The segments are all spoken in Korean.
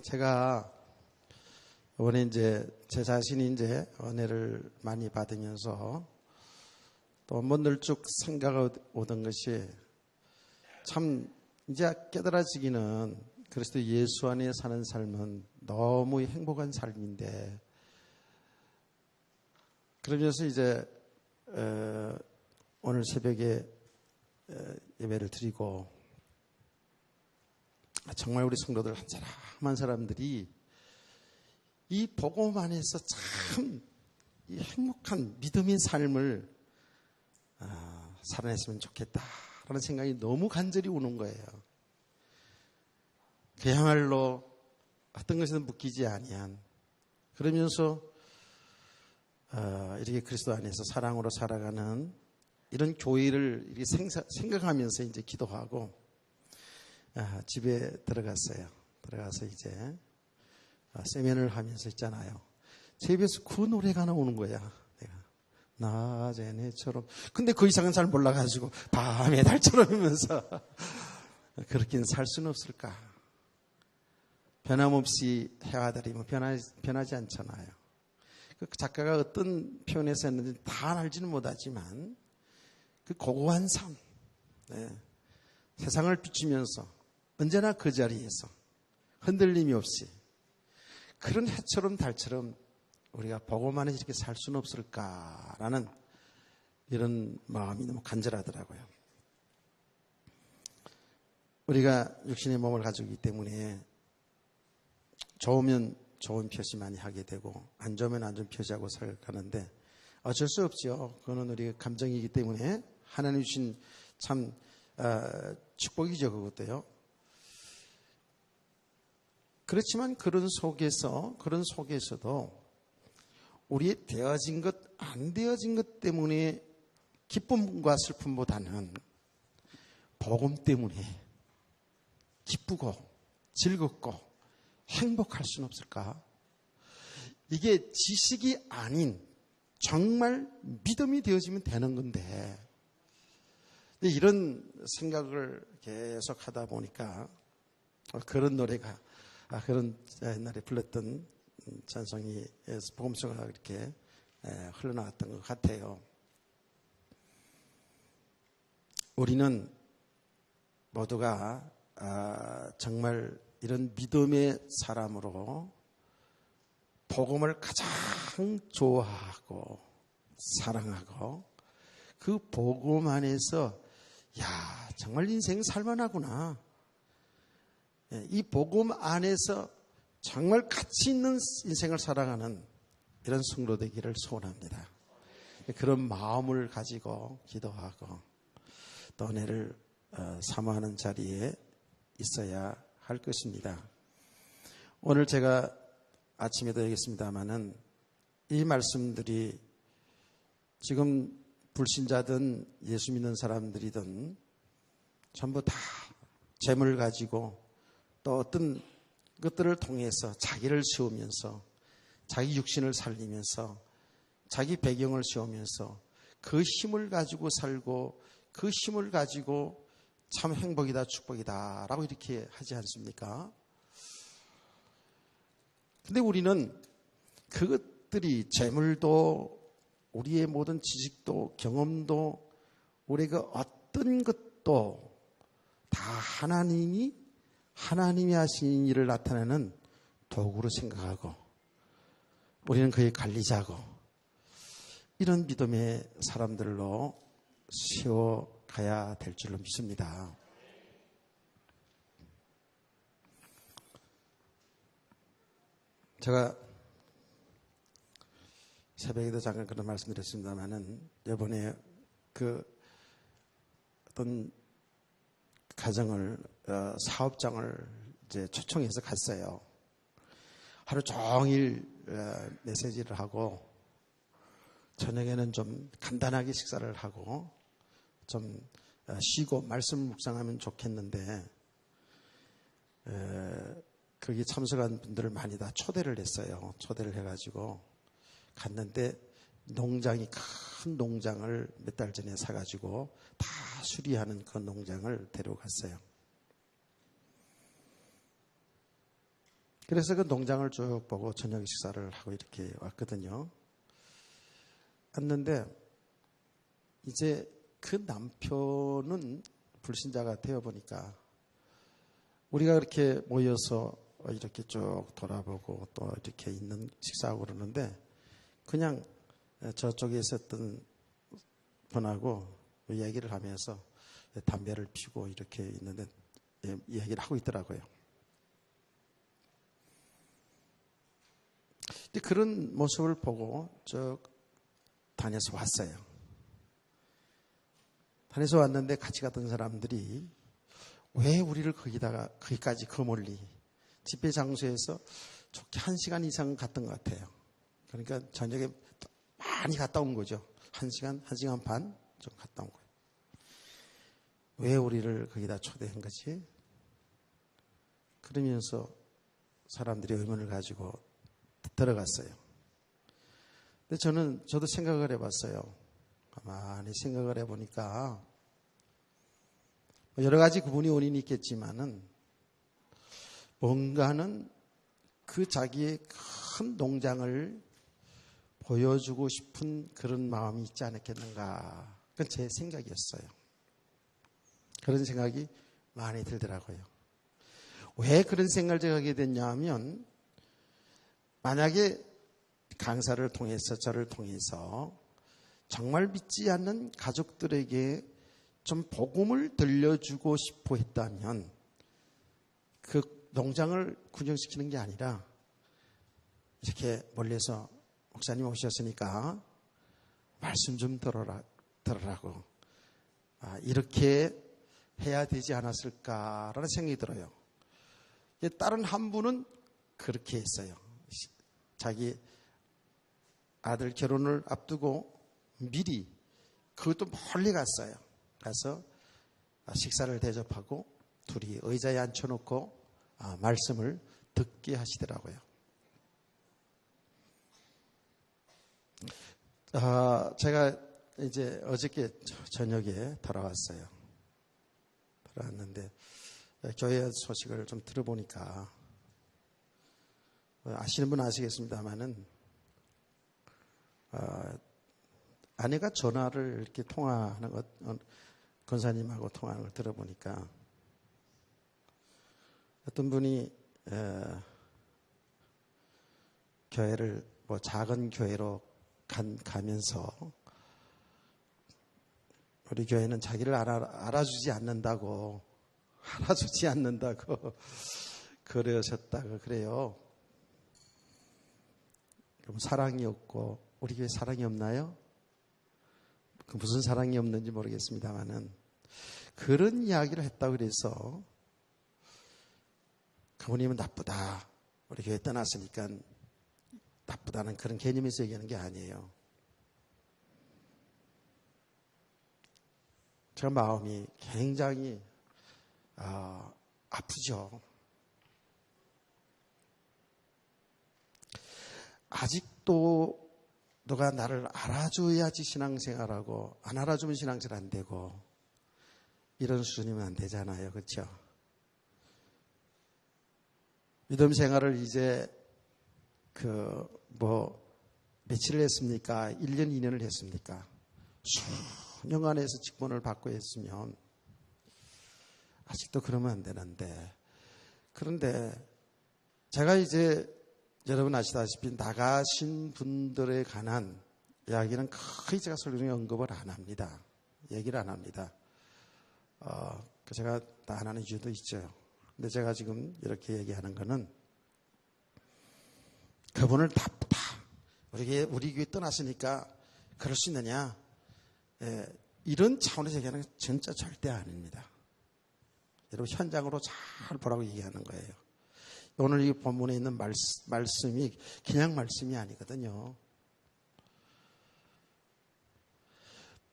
제가 이번에 이제 제 자신이 이제 은혜를 많이 받으면서 또 한번 늘쭉 생각이 오던 것이 참 이제 깨달아지기는 그리스도 예수 안에 사는 삶은 너무 행복한 삶인데, 그러면서 이제 오늘 새벽에 예배를 드리고 정말 우리 성도들 한 사람 한 사람들이 이 복음 안에서 참 이 행복한 믿음의 삶을 살아냈으면 좋겠다라는 생각이 너무 간절히 오는 거예요. 그야말로 어떤 것에는 묶이지 아니한, 그러면서 이렇게 그리스도 안에서 사랑으로 살아가는 이런 교회를 이렇게 생각하면서 이제 기도하고 집에 들어갔어요. 들어가서 이제 세면을 하면서 있잖아요. 제 입에서 그 노래가 나오는 거야. 내가 낮에네처럼. 근데 그 이상은 잘 몰라가지고 밤에 달처럼 하면서 그렇게는 살 수는 없을까. 변함없이 해와 달이 변하지 않잖아요. 그 작가가 어떤 표현에서 했는지 다 알지는 못하지만 그 고고한 삶, 세상을 비추면서 언제나 그 자리에서 흔들림이 없이 그런 해처럼 달처럼 우리가 복음 안에 이렇게 살 수는 없을까라는 이런 마음이 너무 간절하더라고요. 우리가 육신의 몸을 가지고 있기 때문에 좋으면 좋은 표시 많이 하게 되고 안 좋으면 안 좋은 표시하고 살아가는데 어쩔 수 없죠. 그거는 우리의 감정이기 때문에 하나님 주신 참 축복이죠. 그것도요. 그렇지만 그런 속에서도 우리의 되어진 것, 안 되어진 것 때문에 기쁨과 슬픔보다는 복음 때문에 기쁘고 즐겁고 행복할 수는 없을까? 이게 지식이 아닌 정말 믿음이 되어지면 되는 건데, 이런 생각을 계속 하다 보니까 그런 노래가 그런 옛날에 불렀던 찬송이 복음서가 이렇게 흘러나왔던 것 같아요. 우리는 모두가 정말 이런 믿음의 사람으로 복음을 가장 좋아하고 사랑하고 그 복음 안에서 정말 인생 살만하구나. 이 복음 안에서 정말 가치 있는 인생을 살아가는 이런 성도 되기를 소원합니다. 그런 마음을 가지고 기도하고 또 은혜를 사모하는 자리에 있어야 할 것입니다. 오늘 제가 아침에도 얘기했습니다마는 이 말씀들이 지금 불신자든 예수 믿는 사람들이든 전부 다 재물을 가지고 또 어떤 것들을 통해서 자기를 세우면서 자기 육신을 살리면서 자기 배경을 세우면서 그 힘을 가지고 살고 그 힘을 가지고 참 행복이다 축복이다 라고 이렇게 하지 않습니까? 근데 우리는 그것들이 재물도 우리의 모든 지식도 경험도 우리가 어떤 것도 다 하나님이 하신 일을 나타내는 도구로 생각하고 우리는 그의 관리자고 이런 믿음의 사람들로 세워가야 될 줄로 믿습니다. 제가 새벽에도 잠깐 그런 말씀드렸습니다만은 이번에 그 어떤 가정을 사업장을 이제 초청해서 갔어요. 하루 종일 메시지를 하고 저녁에는 좀 간단하게 식사를 하고 좀 쉬고 말씀 묵상하면 좋겠는데 거기 참석한 분들을 많이 다 초대를 했어요. 초대를 해가지고 갔는데 농장이 큰 농장을 몇 달 전에 사가지고 다 수리하는 그 농장을 데려갔어요. 그래서 그 농장을 쭉 보고 저녁 식사를 하고 이렇게 왔거든요. 왔는데 이제 그 남편은 불신자가 되어 보니까 우리가 그렇게 모여서 이렇게 쭉 돌아보고 또 이렇게 있는 식사하고 그러는데 그냥 저쪽에 있었던 분하고 얘기를 하면서 담배를 피우고 이렇게 있는데 얘기를 하고 있더라고요. 근데 그런 모습을 보고 쭉 다녀서 왔어요. 다녀서 왔는데 같이 갔던 사람들이 왜 우리를 거기까지 그 멀리 집회 장소에서 좋게 1시간 이상 갔던 것 같아요. 그러니까 저녁에 많이 갔다 온 거죠. 1시간, 1시간 반 좀 갔다 온 거예요. 왜 우리를 거기다 초대한 거지? 그러면서 사람들이 의문을 가지고 들어갔어요. 근데 저도 생각을 해봤어요. 가만히 생각을 해보니까 여러 가지 구분이 원인이 있겠지만은 뭔가는 그 자기의 큰 농장을 보여주고 싶은 그런 마음이 있지 않았겠는가. 그건 제 생각이었어요. 그런 생각이 많이 들더라고요. 왜 그런 생각을 제가 하게 됐냐 하면 만약에 강사를 통해서 저를 통해서 정말 믿지 않는 가족들에게 좀 복음을 들려주고 싶어 했다면 그 농장을 군영시키는 게 아니라 이렇게 멀리서 목사님 오셨으니까 말씀 좀 들으라고 이렇게 해야 되지 않았을까라는 생각이 들어요. 다른 한 분은 그렇게 했어요. 자기 아들 결혼을 앞두고 미리 그것도 멀리 갔어요. 가서 식사를 대접하고 둘이 의자에 앉혀놓고 말씀을 듣게 하시더라고요. 제가 이제 어저께 저녁에 돌아왔어요. 돌아왔는데 교회 소식을 좀 들어보니까 아시는 분은 아시겠습니다만은 아내가 전화를 이렇게 통화하는 것, 권사님하고 통화하는 걸 들어보니까 어떤 분이 교회를 작은 교회로 가면서 우리 교회는 자기를 알아주지 않는다고 그러셨다고 그래요. 그럼 사랑이 없고 우리 교회 사랑이 없나요? 그 무슨 사랑이 없는지 모르겠습니다만은 그런 이야기를 했다고 그래서 그분이면 나쁘다. 우리 교회 떠났으니까 나쁘다는 그런 개념에서 얘기하는 게 아니에요. 제가 마음이 굉장히 아프죠. 아직도 너가 나를 알아줘야지 신앙생활하고 안 알아주면 신앙생활 안 되고 이런 수준이면 안 되잖아요. 그렇죠? 믿음 생활을 이제 며칠을 했습니까? 1년, 2년을 했습니까? 수년간에서 직분을 받고 했으면 아직도 그러면 안 되는데 그런데 제가 이제 여러분 아시다시피 나가신 분들에 관한 이야기는 거의 제가 설교중에 언급을 안 합니다. 얘기를 안 합니다. 제가 다 안 하는 이유도 있죠. 근데 제가 지금 이렇게 얘기하는 거는 그분을 나쁘다. 우리 교회 떠났으니까 그럴 수 있느냐. 이런 차원에서 얘기하는 건 진짜 절대 아닙니다. 여러분 현장으로 잘 보라고 얘기하는 거예요. 오늘 이 본문에 있는 말씀이 그냥 말씀이 아니거든요.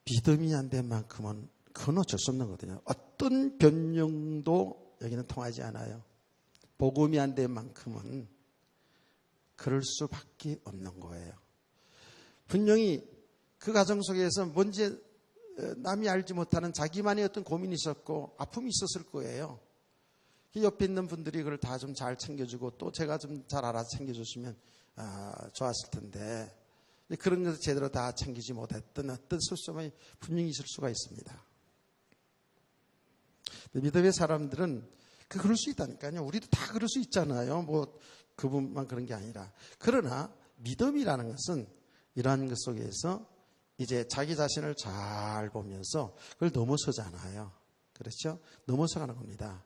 믿음이 안 된 만큼은 그건 어쩔 수 없는 거거든요. 어떤 변명도 여기는 통하지 않아요. 복음이 안 된 만큼은 그럴 수밖에 없는 거예요. 분명히 그 가정 속에서 뭔지 남이 알지 못하는 자기만의 어떤 고민이 있었고 아픔이 있었을 거예요. 옆에 있는 분들이 그걸 다 좀 잘 챙겨주고 또 제가 좀 잘 알아서 챙겨줬으면 좋았을 텐데 그런 것을 제대로 다 챙기지 못했던 어떤 섭섭함이 분명히 있을 수가 있습니다. 믿음의 사람들은 그럴 수 있다니까요. 우리도 다 그럴 수 있잖아요. 뭐 그분만 그런 게 아니라. 그러나 믿음이라는 것은 이러한 것 속에서 이제 자기 자신을 잘 보면서 그걸 넘어서잖아요. 그렇죠? 넘어서가는 겁니다.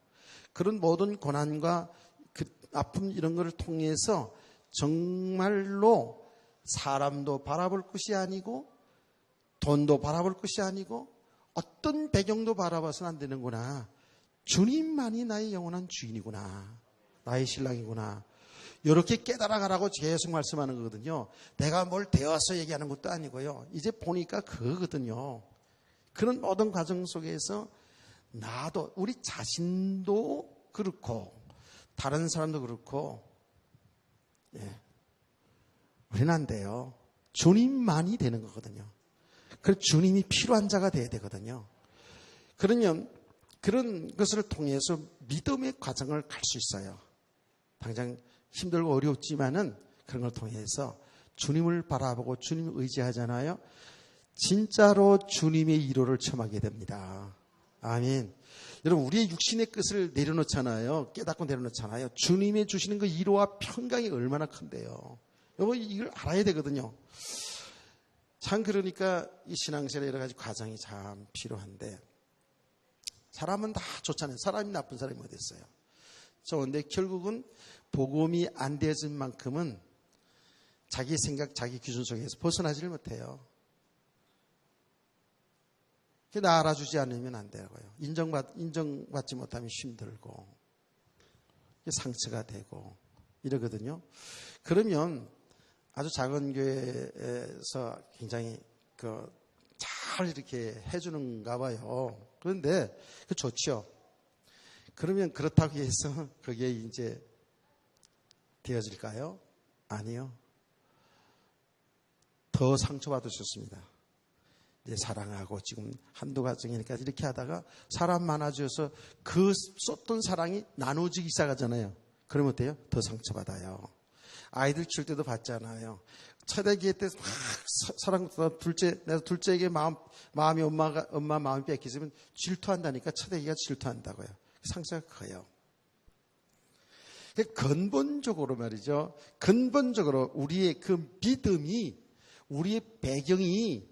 그런 모든 고난과 그 아픔 이런 것을 통해서 정말로 사람도 바라볼 것이 아니고 돈도 바라볼 것이 아니고 어떤 배경도 바라봐서는 안 되는구나. 주님만이 나의 영원한 주인이구나. 나의 신랑이구나. 이렇게 깨달아가라고 계속 말씀하는 거거든요. 내가 뭘 되어서 얘기하는 것도 아니고요. 이제 보니까 그거거든요. 그런 모든 과정 속에서 나도 우리 자신도 그렇고 다른 사람도 그렇고 우리는 안 돼요. 주님만이 되는 거거든요. 그래서 주님이 필요한 자가 돼야 되거든요. 그러면 그런 것을 통해서 믿음의 과정을 갈 수 있어요. 당장 힘들고 어렵지만은 그런 걸 통해서 주님을 바라보고 주님을 의지하잖아요. 진짜로 주님의 위로를 체험하게 됩니다. 아멘. 여러분 우리의 육신의 끝을 내려놓잖아요. 깨닫고 내려놓잖아요. 주님이 주시는 그 위로와 평강이 얼마나 큰데요. 여러분 이걸 알아야 되거든요. 참 그러니까 이 신앙생활 여러 가지 과정이 참 필요한데 사람은 다 좋잖아요. 사람이 나쁜 사람이 어디 있어요. 좋은데 결국은 복음이 안 되어진 만큼은 자기 생각, 자기 기준 속에서 벗어나지를 못해요. 나 알아주지 않으면 안 되고요. 인정받지 못하면 힘들고 상처가 되고 이러거든요. 그러면 아주 작은 교회에서 굉장히 잘 이렇게 해주는가 봐요. 그런데 그 좋죠. 그러면 그렇다고 해서 그게 이제 되어질까요? 아니요. 더 상처받으셨습니다. 이제 사랑하고 지금 한두 가정이니까 이렇게 하다가 사람 많아져서 그 쏟던 사랑이 나눠지기 시작하잖아요. 그러면 어때요? 더 상처받아요. 아이들 키울 때도 봤잖아요. 첫애기 때 막 사랑받다 내가 둘째에게 마음이 엄마 마음이 뺏기면 질투한다니까 첫애기가 질투한다고요. 상처가 커요. 근본적으로 말이죠. 근본적으로 우리의 그 믿음이 우리의 배경이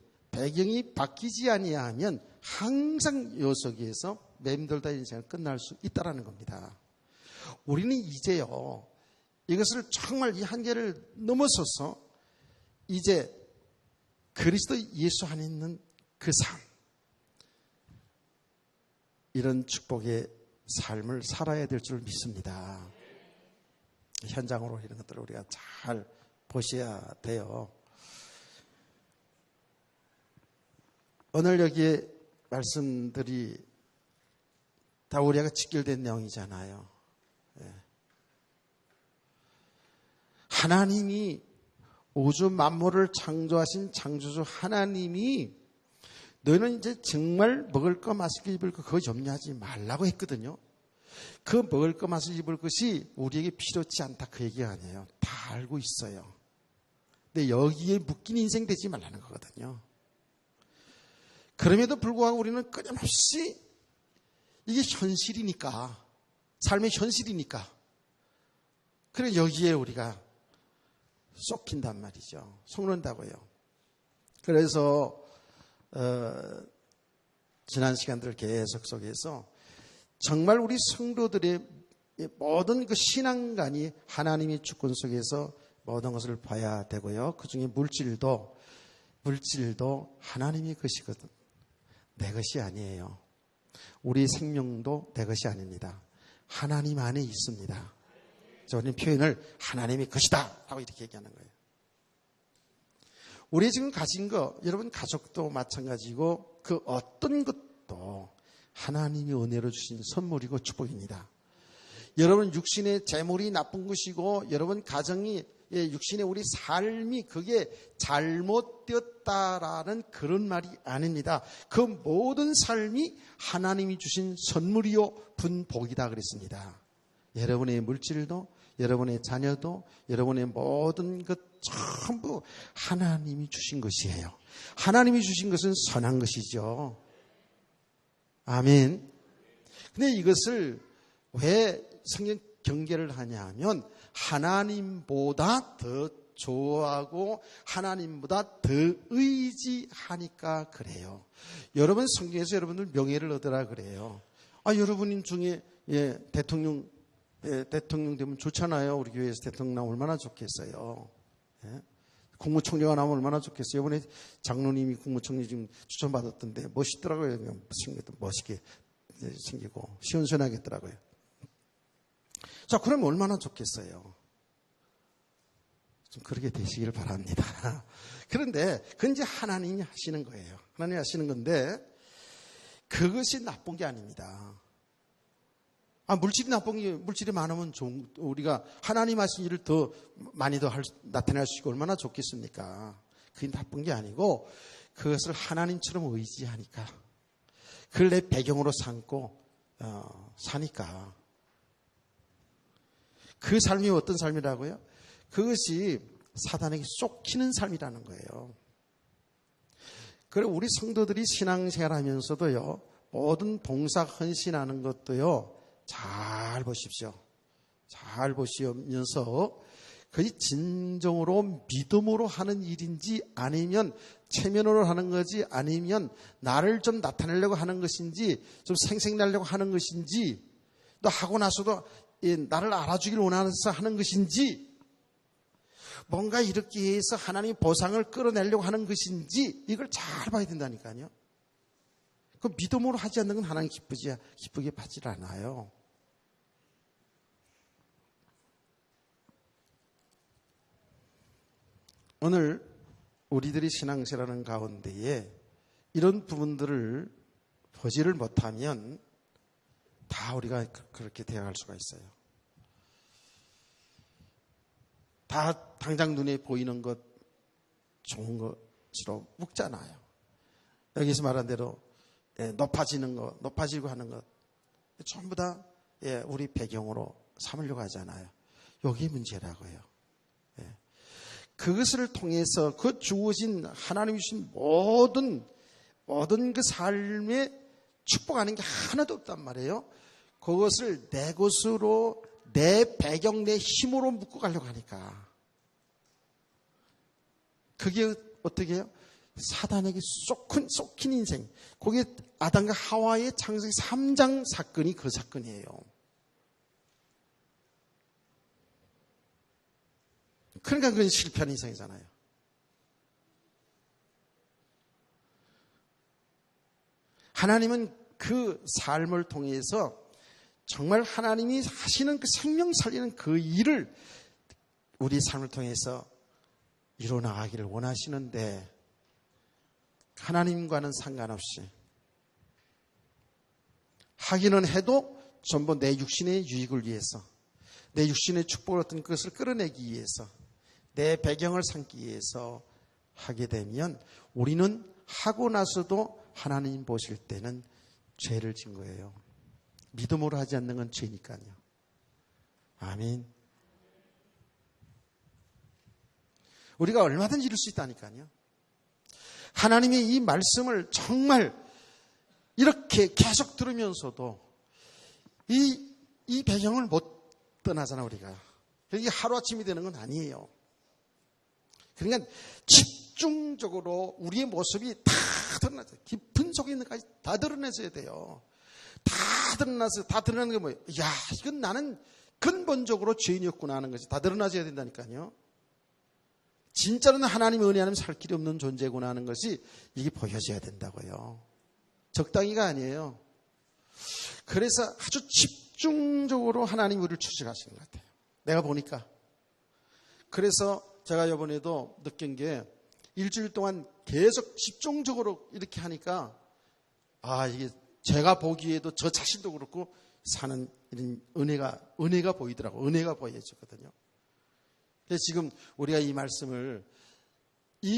바뀌지 아니하면 항상 요 속에서 맴돌다 인생을 끝날 수 있다라는 겁니다. 우리는 이제요. 이것을 정말 이 한계를 넘어서서 이제 그리스도 예수 안에 있는 그 삶, 이런 축복의 삶을 살아야 될 줄 믿습니다. 현장으로 이런 것들을 우리가 잘 보셔야 돼요. 오늘 여기에 말씀들이 다 우리가 직결된 내용이잖아요. 하나님이 우주 만물을 창조하신 창조주 하나님이 너희는 이제 정말 먹을 거 마실 거 입을 거 그거 염려하지 말라고 했거든요. 그 먹을 거 마실 거 입을 것이 우리에게 필요치 않다 그 얘기가 아니에요. 다 알고 있어요. 근데 여기에 묶인 인생 되지 말라는 거거든요. 그럼에도 불구하고 우리는 끊임없이 이게 현실이니까 삶의 현실이니까 그래 여기에 우리가 쏙힌단 말이죠. 속는다고요. 그래서 지난 시간들 계속 속에서 정말 우리 성도들의 모든 그 신앙관이 하나님의 주권 속에서 모든 것을 봐야 되고요. 그 중에 물질도 하나님의 것이거든. 내 것이 아니에요. 우리 생명도 내 것이 아닙니다. 하나님 안에 있습니다. 저는 표현을 하나님의 것이다 라고 이렇게 얘기하는 거예요. 우리 지금 가진 거, 여러분 가족도 마찬가지고 그 어떤 것도 하나님이 은혜로 주신 선물이고 축복입니다. 여러분 육신의 재물이 나쁜 것이고 여러분 가정이 육신의 우리 삶이 그게 잘못되었다라는 그런 말이 아닙니다. 그 모든 삶이 하나님이 주신 선물이요 분복이다 그랬습니다. 여러분의 물질도, 여러분의 자녀도, 여러분의 모든 것 전부 하나님이 주신 것이에요. 하나님이 주신 것은 선한 것이죠. 아멘. 근데 이것을 왜 성경 경계를 하냐 하면 하나님보다 더 좋아하고 하나님보다 더 의지하니까 그래요. 여러분 성경에서 여러분들 명예를 얻으라 그래요. 여러분 중에 대통령 되면 좋잖아요. 우리 교회에서 대통령 나오면 얼마나 좋겠어요. 국무총리가 나오면 얼마나 좋겠어요. 이번에 장로님이 국무총리 지금 추천받았던데 멋있더라고요. 멋있게 생기고 시원시원하겠더라고요. 자, 그러면 얼마나 좋겠어요. 좀 그렇게 되시길 바랍니다. 그런데 그건 이제 하나님이 하시는 거예요. 하나님이 하시는 건데 그것이 나쁜 게 아닙니다. 물질이 나쁜 게, 물질이 많으면 우리가 하나님 하신 일을 더 많이 더 나타낼 수 있고 얼마나 좋겠습니까? 그게 나쁜 게 아니고 그것을 하나님처럼 의지하니까 그걸 내 배경으로 삼고 사니까 그 삶이 어떤 삶이라고요? 그것이 사단에게 쫓기는 삶이라는 거예요. 그리고 우리 성도들이 신앙생활하면서도요, 모든 봉사 헌신하는 것도요, 잘 보십시오. 잘 보시면서 그것이 진정으로 믿음으로 하는 일인지 아니면 체면으로 하는 것이 아니면 나를 좀 나타내려고 하는 것인지 좀 생색내려고 하는 것인지 또 하고 나서도 나를 알아주길 원해서 하는 것인지 뭔가 이렇게 해서 하나님 보상을 끌어내려고 하는 것인지 이걸 잘 봐야 된다니까요. 그 믿음으로 하지 않는 건 하나님 기쁘게 받질 않아요. 오늘 우리들이 신앙생활하는 가운데에 이런 부분들을 보지를 못하면 다 우리가 그렇게 되어갈 수가 있어요. 다 당장 눈에 보이는 것 좋은 것으로 묶잖아요. 여기서 말한 대로 높아지는 것, 높아지고 하는 것 전부 다 우리 배경으로 삼으려고 하잖아요. 여기 문제라고요. 그것을 통해서 그 주어진 하나님이 주신 모든 그 삶에 축복하는 게 하나도 없단 말이에요. 그것을 내 것으로 내 배경 내 힘으로 묶고 가려고 하니까 그게 어떻게 해요? 사단에게 쏙힌 인생. 그게 아담과 하와의 창세기 3장 사건이 그 사건이에요. 그러니까 그건 실패한 인생이잖아요. 하나님은 그 삶을 통해서 정말 하나님이 하시는 그 생명 살리는 그 일을 우리 삶을 통해서 이뤄나가기를 원하시는데 하나님과는 상관없이 하기는 해도 전부 내 육신의 유익을 위해서 내 육신의 축복을 어떤 것을 끌어내기 위해서 내 배경을 삼기 위해서 하게 되면 우리는 하고 나서도 하나님 보실 때는 죄를 진 거예요. 믿음으로 하지 않는 건 죄니까요. 아멘. 우리가 얼마든지 이룰 수 있다니까요. 하나님의 이 말씀을 정말 이렇게 계속 들으면서도 이 배경을 못 떠나잖아 우리가. 이게 하루아침이 되는 건 아니에요. 그러니까 집중적으로 우리의 모습이 다 드러나죠. 깊은 속에 있는 것까지 다 드러내줘야 돼요. 다 드러나는 게 뭐예요? 야, 이건 나는 근본적으로 죄인이었구나 하는 것이 다 드러나줘야 된다니까요. 진짜로는 하나님의 은혜 아니면 살 길이 없는 존재구나 하는 것이 이게 보여져야 된다고요. 적당히가 아니에요. 그래서 아주 집중적으로 하나님이 우리를 추적하시는 것 같아요. 내가 보니까. 그래서 제가 이번에도 느낀 게 일주일 동안 계속 집중적으로 이렇게 하니까 이게 제가 보기에도 저 자신도 그렇고 사는 이런 은혜가 보이더라고요. 은혜가 보여지거든요. 그래서 지금 우리가 이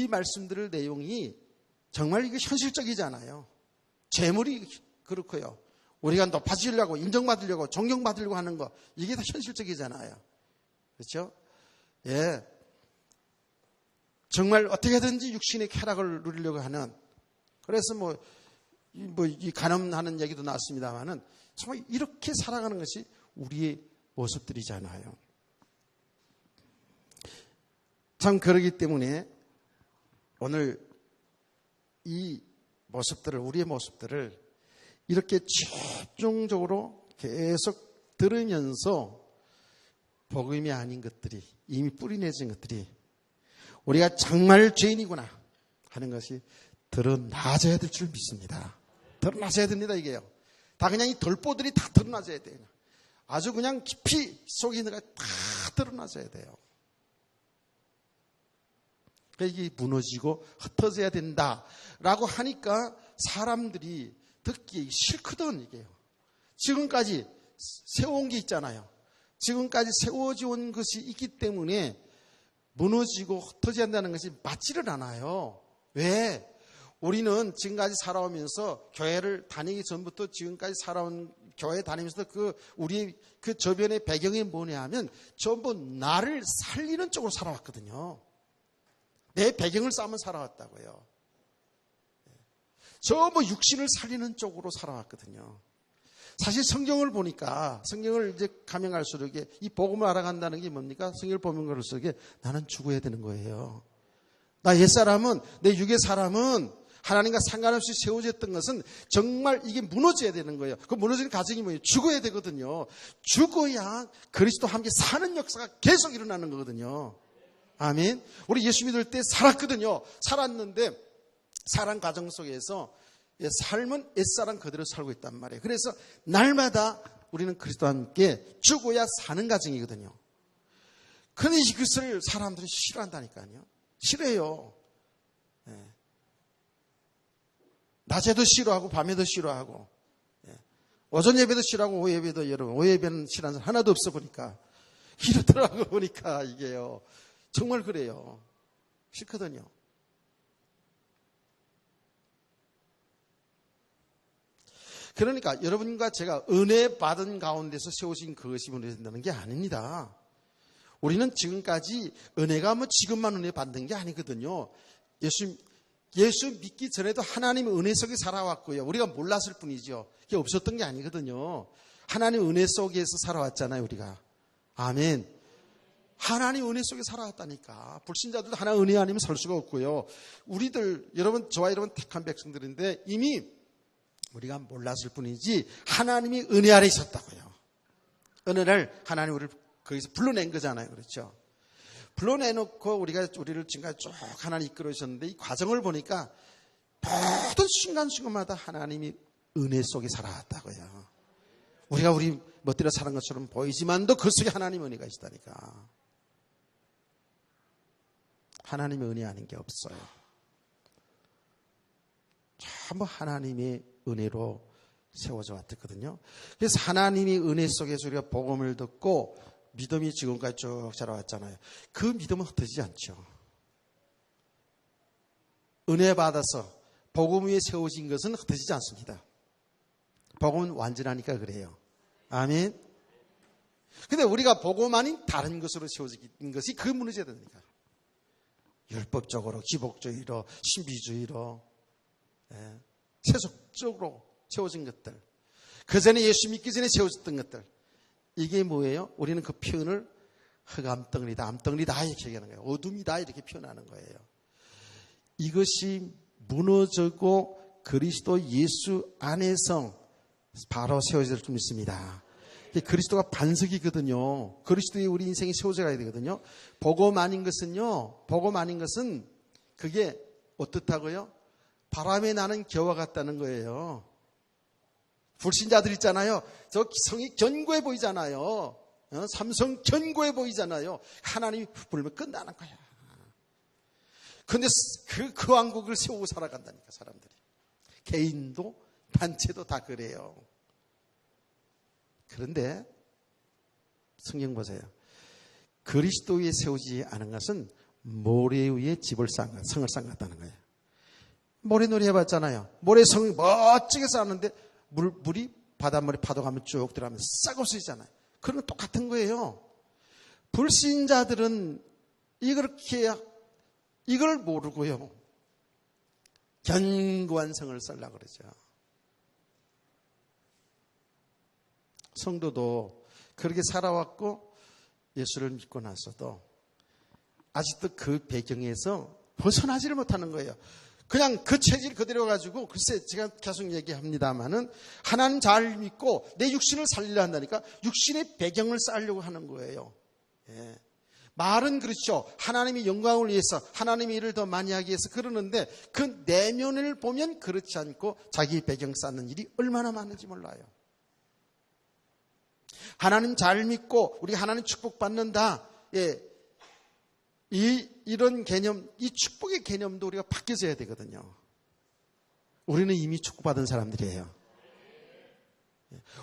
말씀들을 내용이 정말 이게 현실적이잖아요. 재물이 그렇고요. 우리가 높아지려고, 인정받으려고, 존경받으려고 하는 거, 이게 다 현실적이잖아요. 그렇죠? 예. 정말 어떻게든지 육신의 쾌락을 누리려고 하는, 그래서 이 간음하는 얘기도 나왔습니다만은, 정말 이렇게 살아가는 것이 우리의 모습들이잖아요. 참, 그러기 때문에 오늘 이 모습들을, 우리의 모습들을 이렇게 집중적으로 계속 들으면서 복음이 아닌 것들이, 이미 뿌리내진 것들이 우리가 정말 죄인이구나 하는 것이 드러나져야 될 줄 믿습니다. 드러나져야 됩니다, 이게요. 다 그냥 이 돌보들이 다 드러나져야 돼요. 아주 그냥 깊이 속에 있는 거 다 드러나져야 돼요. 이게 무너지고 흩어져야 된다라고 하니까 사람들이 듣기 싫거든, 이게요. 지금까지 세워온 게 있잖아요. 지금까지 세워져 온 것이 있기 때문에 무너지고 흩어져야 한다는 것이 맞지를 않아요. 왜? 우리는 지금까지 살아오면서 교회를 다니기 전부터 지금까지 살아온 교회 다니면서 우리 그 저변의 배경이 뭐냐 하면 전부 나를 살리는 쪽으로 살아왔거든요. 내 배경을 쌓으면 살아왔다고요. 전부 육신을 살리는 쪽으로 살아왔거든요. 사실 성경을 보니까, 성경을 이제 가면 갈수록 이 복음을 알아간다는 게 뭡니까? 성경을 보면 갈수록 나는 죽어야 되는 거예요. 나 옛사람은, 내 육의 사람은 하나님과 상관없이 세워졌던 것은 정말 이게 무너져야 되는 거예요. 그 무너지는 과정이 뭐예요? 죽어야 되거든요. 죽어야 그리스도와 함께 사는 역사가 계속 일어나는 거거든요. 아멘. 우리 예수 믿을 때 살았거든요. 살았는데 살아간 과정 속에서 삶은 옛사람 그대로 살고 있단 말이에요. 그래서 날마다 우리는 그리스도와 함께 죽어야 사는 과정이거든요. 그런데 이것을 사람들이 싫어한다니까요. 싫어해요. 낮에도 싫어하고 밤에도 싫어하고, 오전 예배도 싫어하고 오후 예배도, 여러분 오후 예배는 싫어하는 사람 하나도 없어 보니까, 이러더라고 보니까 이게요. 정말 그래요. 싫거든요. 그러니까 여러분과 제가 은혜 받은 가운데서 세워진 그것이 무너진다는 게 아닙니다. 우리는 지금까지 은혜가 지금만 은혜 받는 게 아니거든요. 예수 믿기 전에도 하나님의 은혜 속에 살아왔고요. 우리가 몰랐을 뿐이죠. 그게 없었던 게 아니거든요. 하나님의 은혜 속에서 살아왔잖아요, 우리가. 아멘. 하나님 은혜 속에 살아왔다니까. 불신자들도 하나님 은혜 아니면 살 수가 없고요. 우리들, 여러분, 저와 여러분 택한 백성들인데 이미 우리가 몰랐을 뿐이지 하나님이 은혜 아래 있었다고요. 은혜를 하나님 우리를 거기서 불러낸 거잖아요. 그렇죠? 불러내놓고 우리를 지금까지 쭉 하나님 이끌어주셨는데 이 과정을 보니까 모든 순간순간마다 하나님이 은혜 속에 살아왔다고요. 우리가 우리 멋대로 사는 것처럼 보이지만도 그 속에 하나님의 은혜가 있다니까. 하나님의 은혜 아닌 게 없어요. 전부 하나님의 은혜로 세워져 왔거든요. 그래서 하나님의 은혜 속에서 우리가 복음을 듣고 믿음이 지금까지 쭉 자라왔잖아요. 그 믿음은 흩어지지 않죠. 은혜 받아서 복음 위에 세워진 것은 흩어지지 않습니다. 복음은 완전하니까 그래요. 아멘. 근데 우리가 복음 아닌 다른 것으로 세워진 것이 그 무너져야 되니까. 율법적으로, 기복주의로, 신비주의로, 세속적으로 세워진 것들. 그 전에 예수 믿기 전에 세워졌던 것들. 이게 뭐예요? 우리는 그 표현을 흑암덩어리다, 암덩어리다 이렇게 얘기하는 거예요. 어둠이다 이렇게 표현하는 거예요. 이것이 무너지고 그리스도 예수 안에서 바로 세워질 줄 믿습니다. 그리스도가 반석이거든요. 그리스도의 우리 인생이 세워져 가야 되거든요. 복음 아닌 것은요. 복음 아닌 것은 그게 어떻다고요? 바람에 나는 겨와 같다는 거예요. 불신자들 있잖아요. 저 성이 견고해 보이잖아요. 삼성 견고해 보이잖아요. 하나님이 불면 끝나는 거야. 그런데 그 왕국을 세우고 살아간다니까 사람들이. 개인도 단체도 다 그래요. 그런데 성경 보세요. 그리스도 위에 세우지 않은 것은 모래 위에 집을 성을 쌓았다는 거예요. 모래놀이 해봤잖아요. 모래성이 멋지게 쌓았는데 물이 바닷물에 파도 가면 쭉 들어가면 싹 없어지잖아요. 그런 건 똑같은 거예요. 불신자들은 이걸 모르고요. 견고한 성을 쓰려고 그러죠. 성도도 그렇게 살아왔고 예수를 믿고 나서도 아직도 그 배경에서 벗어나지를 못하는 거예요. 그냥 그 체질 그대로 가지고 글쎄 제가 계속 얘기합니다마는 하나님 잘 믿고 내 육신을 살리려 한다니까 육신의 배경을 쌓으려고 하는 거예요. 예. 말은 그렇죠. 하나님의 영광을 위해서 하나님의 일을 더 많이 하기 위해서 그러는데 그 내면을 보면 그렇지 않고 자기 배경 쌓는 일이 얼마나 많은지 몰라요. 하나님 잘 믿고 우리가 하나님 축복받는다. 예. 이런 개념, 이 축복의 개념도 우리가 바뀌어져야 되거든요. 우리는 이미 축복받은 사람들이에요.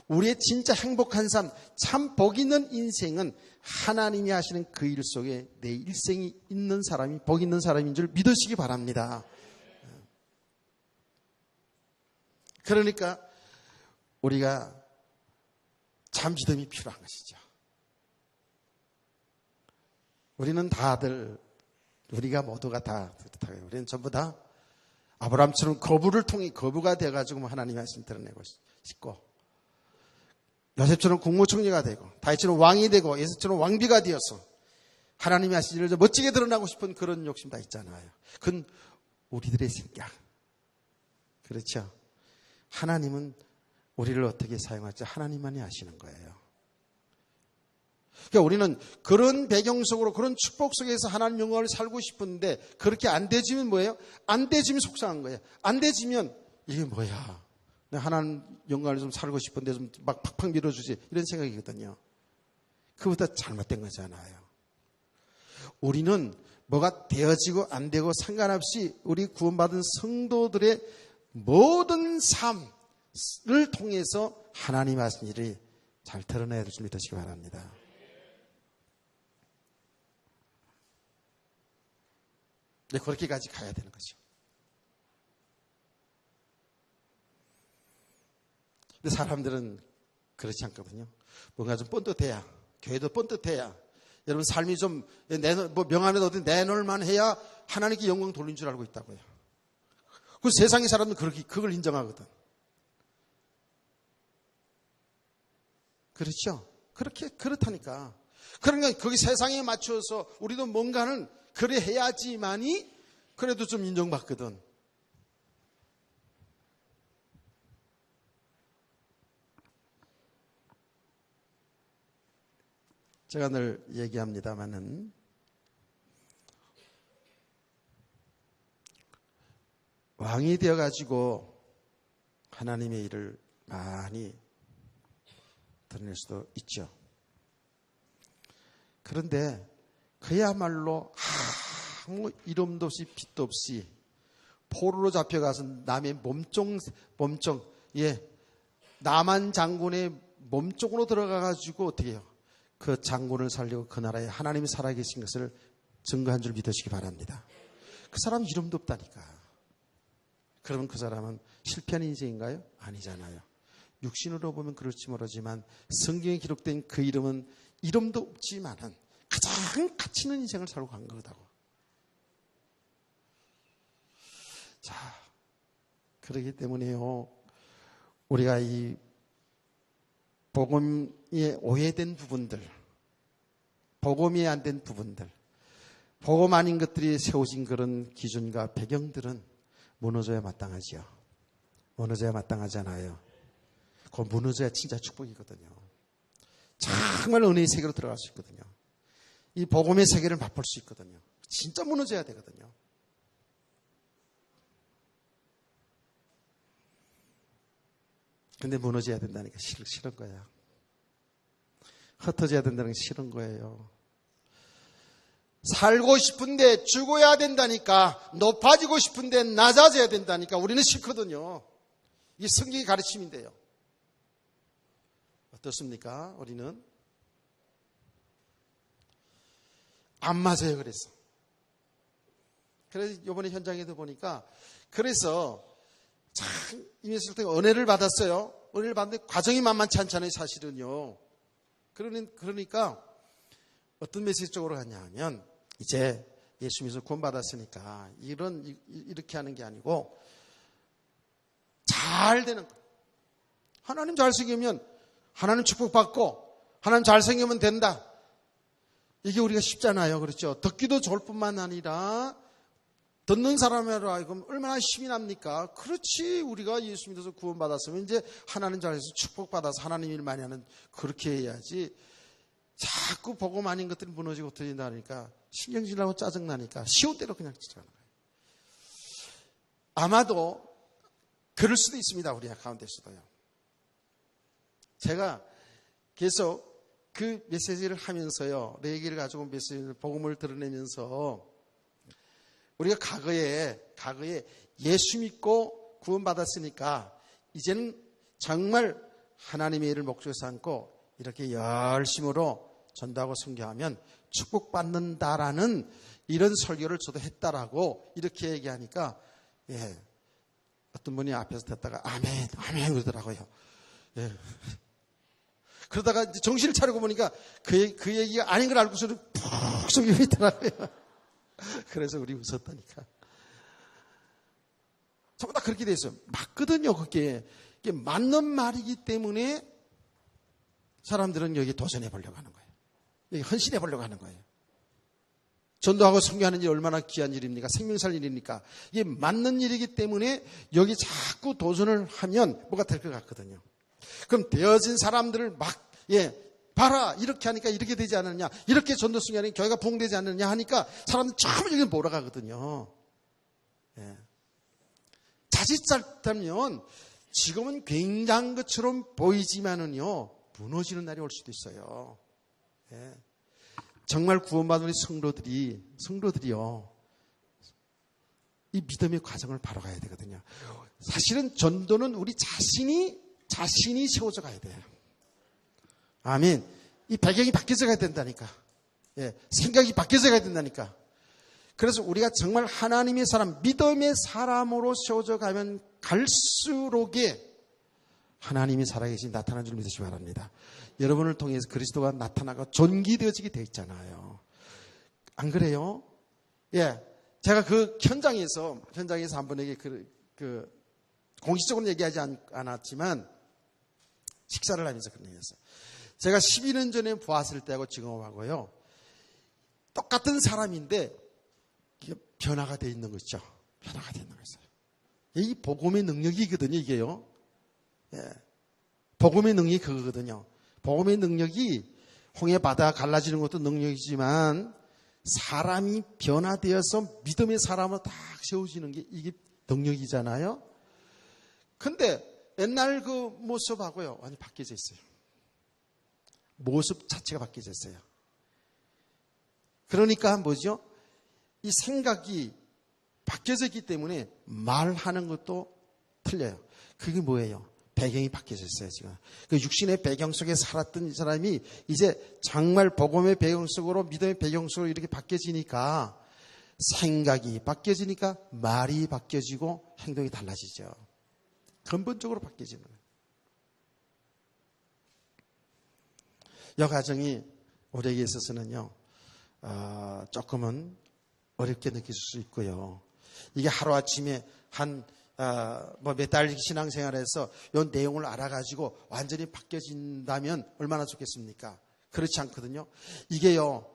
우리의 진짜 행복한 삶, 참 복 있는 인생은 하나님이 하시는 그 일 속에 내 일생이 있는 사람이 복 있는 사람인 줄 믿으시기 바랍니다. 그러니까 우리가 참 믿음이 필요한 것이죠. 우리는 다들 우리가 모두가 다 우리는 전부 다 아브라함처럼 거부를 통해 거부가 돼가지고 하나님의 말씀 드러내고 싶고 요셉처럼 국무총리가 되고 다윗처럼 왕이 되고 예수처럼 왕비가 되어서 하나님의 하신 일을 멋지게 드러나고 싶은 그런 욕심 다 있잖아요. 그건 우리들의 생각. 그렇죠? 하나님은 우리를 어떻게 사용할지 하나님만이 아시는 거예요. 그러니까 우리는 그런 배경 속으로 그런 축복 속에서 하나님 영광을 살고 싶은데 그렇게 안 되지면 뭐예요? 안 되지면 속상한 거예요. 안 되지면 이게 뭐야? 내가 하나님 영광을 좀 살고 싶은데 좀 막 팍팍 밀어주지 이런 생각이거든요. 그보다 잘못된 거잖아요. 우리는 뭐가 되어지고 안 되고 상관없이 우리 구원받은 성도들의 모든 삶을 통해서 하나님 하신 일이 잘 드러내야 될 줄 믿으시기 바랍니다. 네, 그렇게까지 가야 되는 거죠. 근데 사람들은 그렇지 않거든요. 뭔가 좀 뻔듯해야, 교회도 뻔듯해야, 여러분 삶이 좀 명함에 어디 내놓을만 해야 하나님께 영광 돌린 줄 알고 있다고요. 그 세상의 사람은 그걸 인정하거든. 그렇죠? 그렇다니까. 그러니까 거기 세상에 맞춰서 우리도 뭔가는 그래 해야지만이 그래도 좀 인정받거든. 제가 늘 얘기합니다마는 왕이 되어가지고 하나님의 일을 많이 드러낼 수도 있죠. 그런데 그야말로 아무 이름도 없이 빛도 없이 포로로 잡혀가서 남의 몸종 남한 장군의 몸쪽으로 들어가가지고 어떻게 해요? 그 장군을 살리고 그 나라에 하나님이 살아계신 것을 증거한 줄 믿으시기 바랍니다. 그 사람 이름도 없다니까. 그러면 그 사람은 실패한 인생인가요? 아니잖아요. 육신으로 보면 그럴지 모르지만 성경에 기록된 그 이름은 이름도 없지만은 가장 가치 있는 인생을 살고 간 거다고. 자, 그렇기 때문에요. 우리가 이 복음에 오해된 부분들, 복음이 안 된 부분들, 복음 아닌 것들이 세워진 그런 기준과 배경들은 무너져야 마땅하지요. 무너져야 마땅하잖아요. 그 무너져야 진짜 축복이거든요. 정말 은혜의 세계로 들어갈 수 있거든요. 이 복음의 세계를 맛볼 수 있거든요. 진짜 무너져야 되거든요. 근데 무너져야 된다니까 싫은 거야. 흩어져야 된다는 게 싫은 거예요. 살고 싶은데 죽어야 된다니까, 높아지고 싶은데 낮아져야 된다니까 우리는 싫거든요. 이게 성경의 가르침인데요. 어떻습니까? 우리는 안 맞아요. 그래서 이번에 현장에도 보니까 그래서 참 임했을 때 은혜를 받았어요. 은혜를 받는데 과정이 만만치 않잖아요, 사실은요. 그러니까 어떤 메시지 쪽으로 가냐 하면, 이제 예수 믿어서 구원받았으니까 이렇게 하는 게 아니고 잘 되는 거예요. 하나님 잘생기면 하나님 축복받고 하나님 잘생기면 된다. 이게 우리가 쉽잖아요. 그렇죠? 듣기도 좋을 뿐만 아니라 듣는 사람으로 하여금 얼마나 힘이 납니까? 그렇지. 우리가 예수 믿어서 구원받았으면 이제 하나님 잘해서 축복받아서 하나님 일 많이 하는, 그렇게 해야지. 자꾸 복음 아닌 것들이 무너지고 터진다니까 신경질나고 짜증나니까 시온 대로 그냥 쫓아가는 거예요. 아마도 그럴 수도 있습니다. 우리 가운데서도요. 제가 계속 그 메시지를 하면서요, 내 얘기를 가지고 메시지를, 복음을 드러내면서 우리가 과거에 예수 믿고 구원받았으니까 이제는 정말 하나님의 일을 목적으로 삼고 이렇게 열심으로 전도하고 선교하면 축복받는다라는 이런 설교를 저도 했다라고 이렇게 얘기하니까, 어떤 분이 앞에서 듣다가 아멘, 아멘 그러더라고요. 그러다가 이제 정신을 차리고 보니까 그 얘기가 아닌 걸 알고서는 푹 속이 있더라고요. 그래서 우리 웃었다니까. 전부 다 그렇게 돼 있어요. 맞거든요. 그게 맞는 말이기 때문에 사람들은 여기 도전해 보려고 하는 거예요. 여기 헌신해 보려고 하는 거예요. 전도하고 선교하는 일이 얼마나 귀한 일입니까? 생명 살 일입니까? 이게 맞는 일이기 때문에 여기 자꾸 도전을 하면 뭐가 될 것 같거든요. 그럼 되어진 사람들을 봐라, 이렇게 하니까 이렇게 되지 않느냐, 이렇게 전도 선교하니까 교회가 부흥되지 않느냐 하니까 사람들 처음 여기 몰아가거든요. 자칫 잘못하면 지금은 굉장한 것처럼 보이지만은요, 무너지는 날이 올 수도 있어요. 정말 구원받은 우리 성도들이요, 이 믿음의 과정을 바로 가야 되거든요. 사실은 전도는 우리 자신이 세워져 가야 돼요. 아멘. 이 배경이 바뀌어져 가야 된다니까. 생각이 바뀌어져 가야 된다니까. 그래서 우리가 정말 하나님의 사람, 믿음의 사람으로 세워져 가면 갈수록에 하나님이 살아계신 나타나는 줄 믿으시기 바랍니다. 여러분을 통해서 그리스도가 나타나고 존귀되어지게 되어 있잖아요. 안 그래요? 제가 그 현장에서 한 분에게 공식적으로 얘기하지 않았지만 식사를 하면서 그런 얘기했어요. 제가 12년 전에 보았을 때하고 지금하고요, 똑같은 사람인데 변화가 되어 있는 거죠. 변화가 되어 있는 거죠. 이 복음의 능력이거든요, 이게요. 복음의 능력이 그거거든요. 복음의 능력이 홍해 바다 갈라지는 것도 능력이지만 사람이 변화되어서 믿음의 사람으로 딱 세워지는 게 이게 능력이잖아요. 근데 옛날 그 모습하고요, 완전히 바뀌어져 있어요. 모습 자체가 바뀌어져 있어요. 그러니까 뭐죠? 이 생각이 바뀌어져 있기 때문에 말하는 것도 틀려요. 그게 뭐예요? 배경이 바뀌어져 있어요, 지금. 그 육신의 배경 속에 살았던 이 사람이 이제 정말 복음의 배경 속으로, 믿음의 배경 속으로 이렇게 바뀌어지니까, 생각이 바뀌어지니까 말이 바뀌어지고 행동이 달라지죠. 근본적으로 바뀌어지는 거예요. 이 과정이 우리에게 있어서는요, 조금은 어렵게 느낄 수 있고요. 이게 하루아침에 몇 달 신앙생활에서 이 내용을 알아가지고 완전히 바뀌어진다면 얼마나 좋겠습니까? 그렇지 않거든요. 이게요,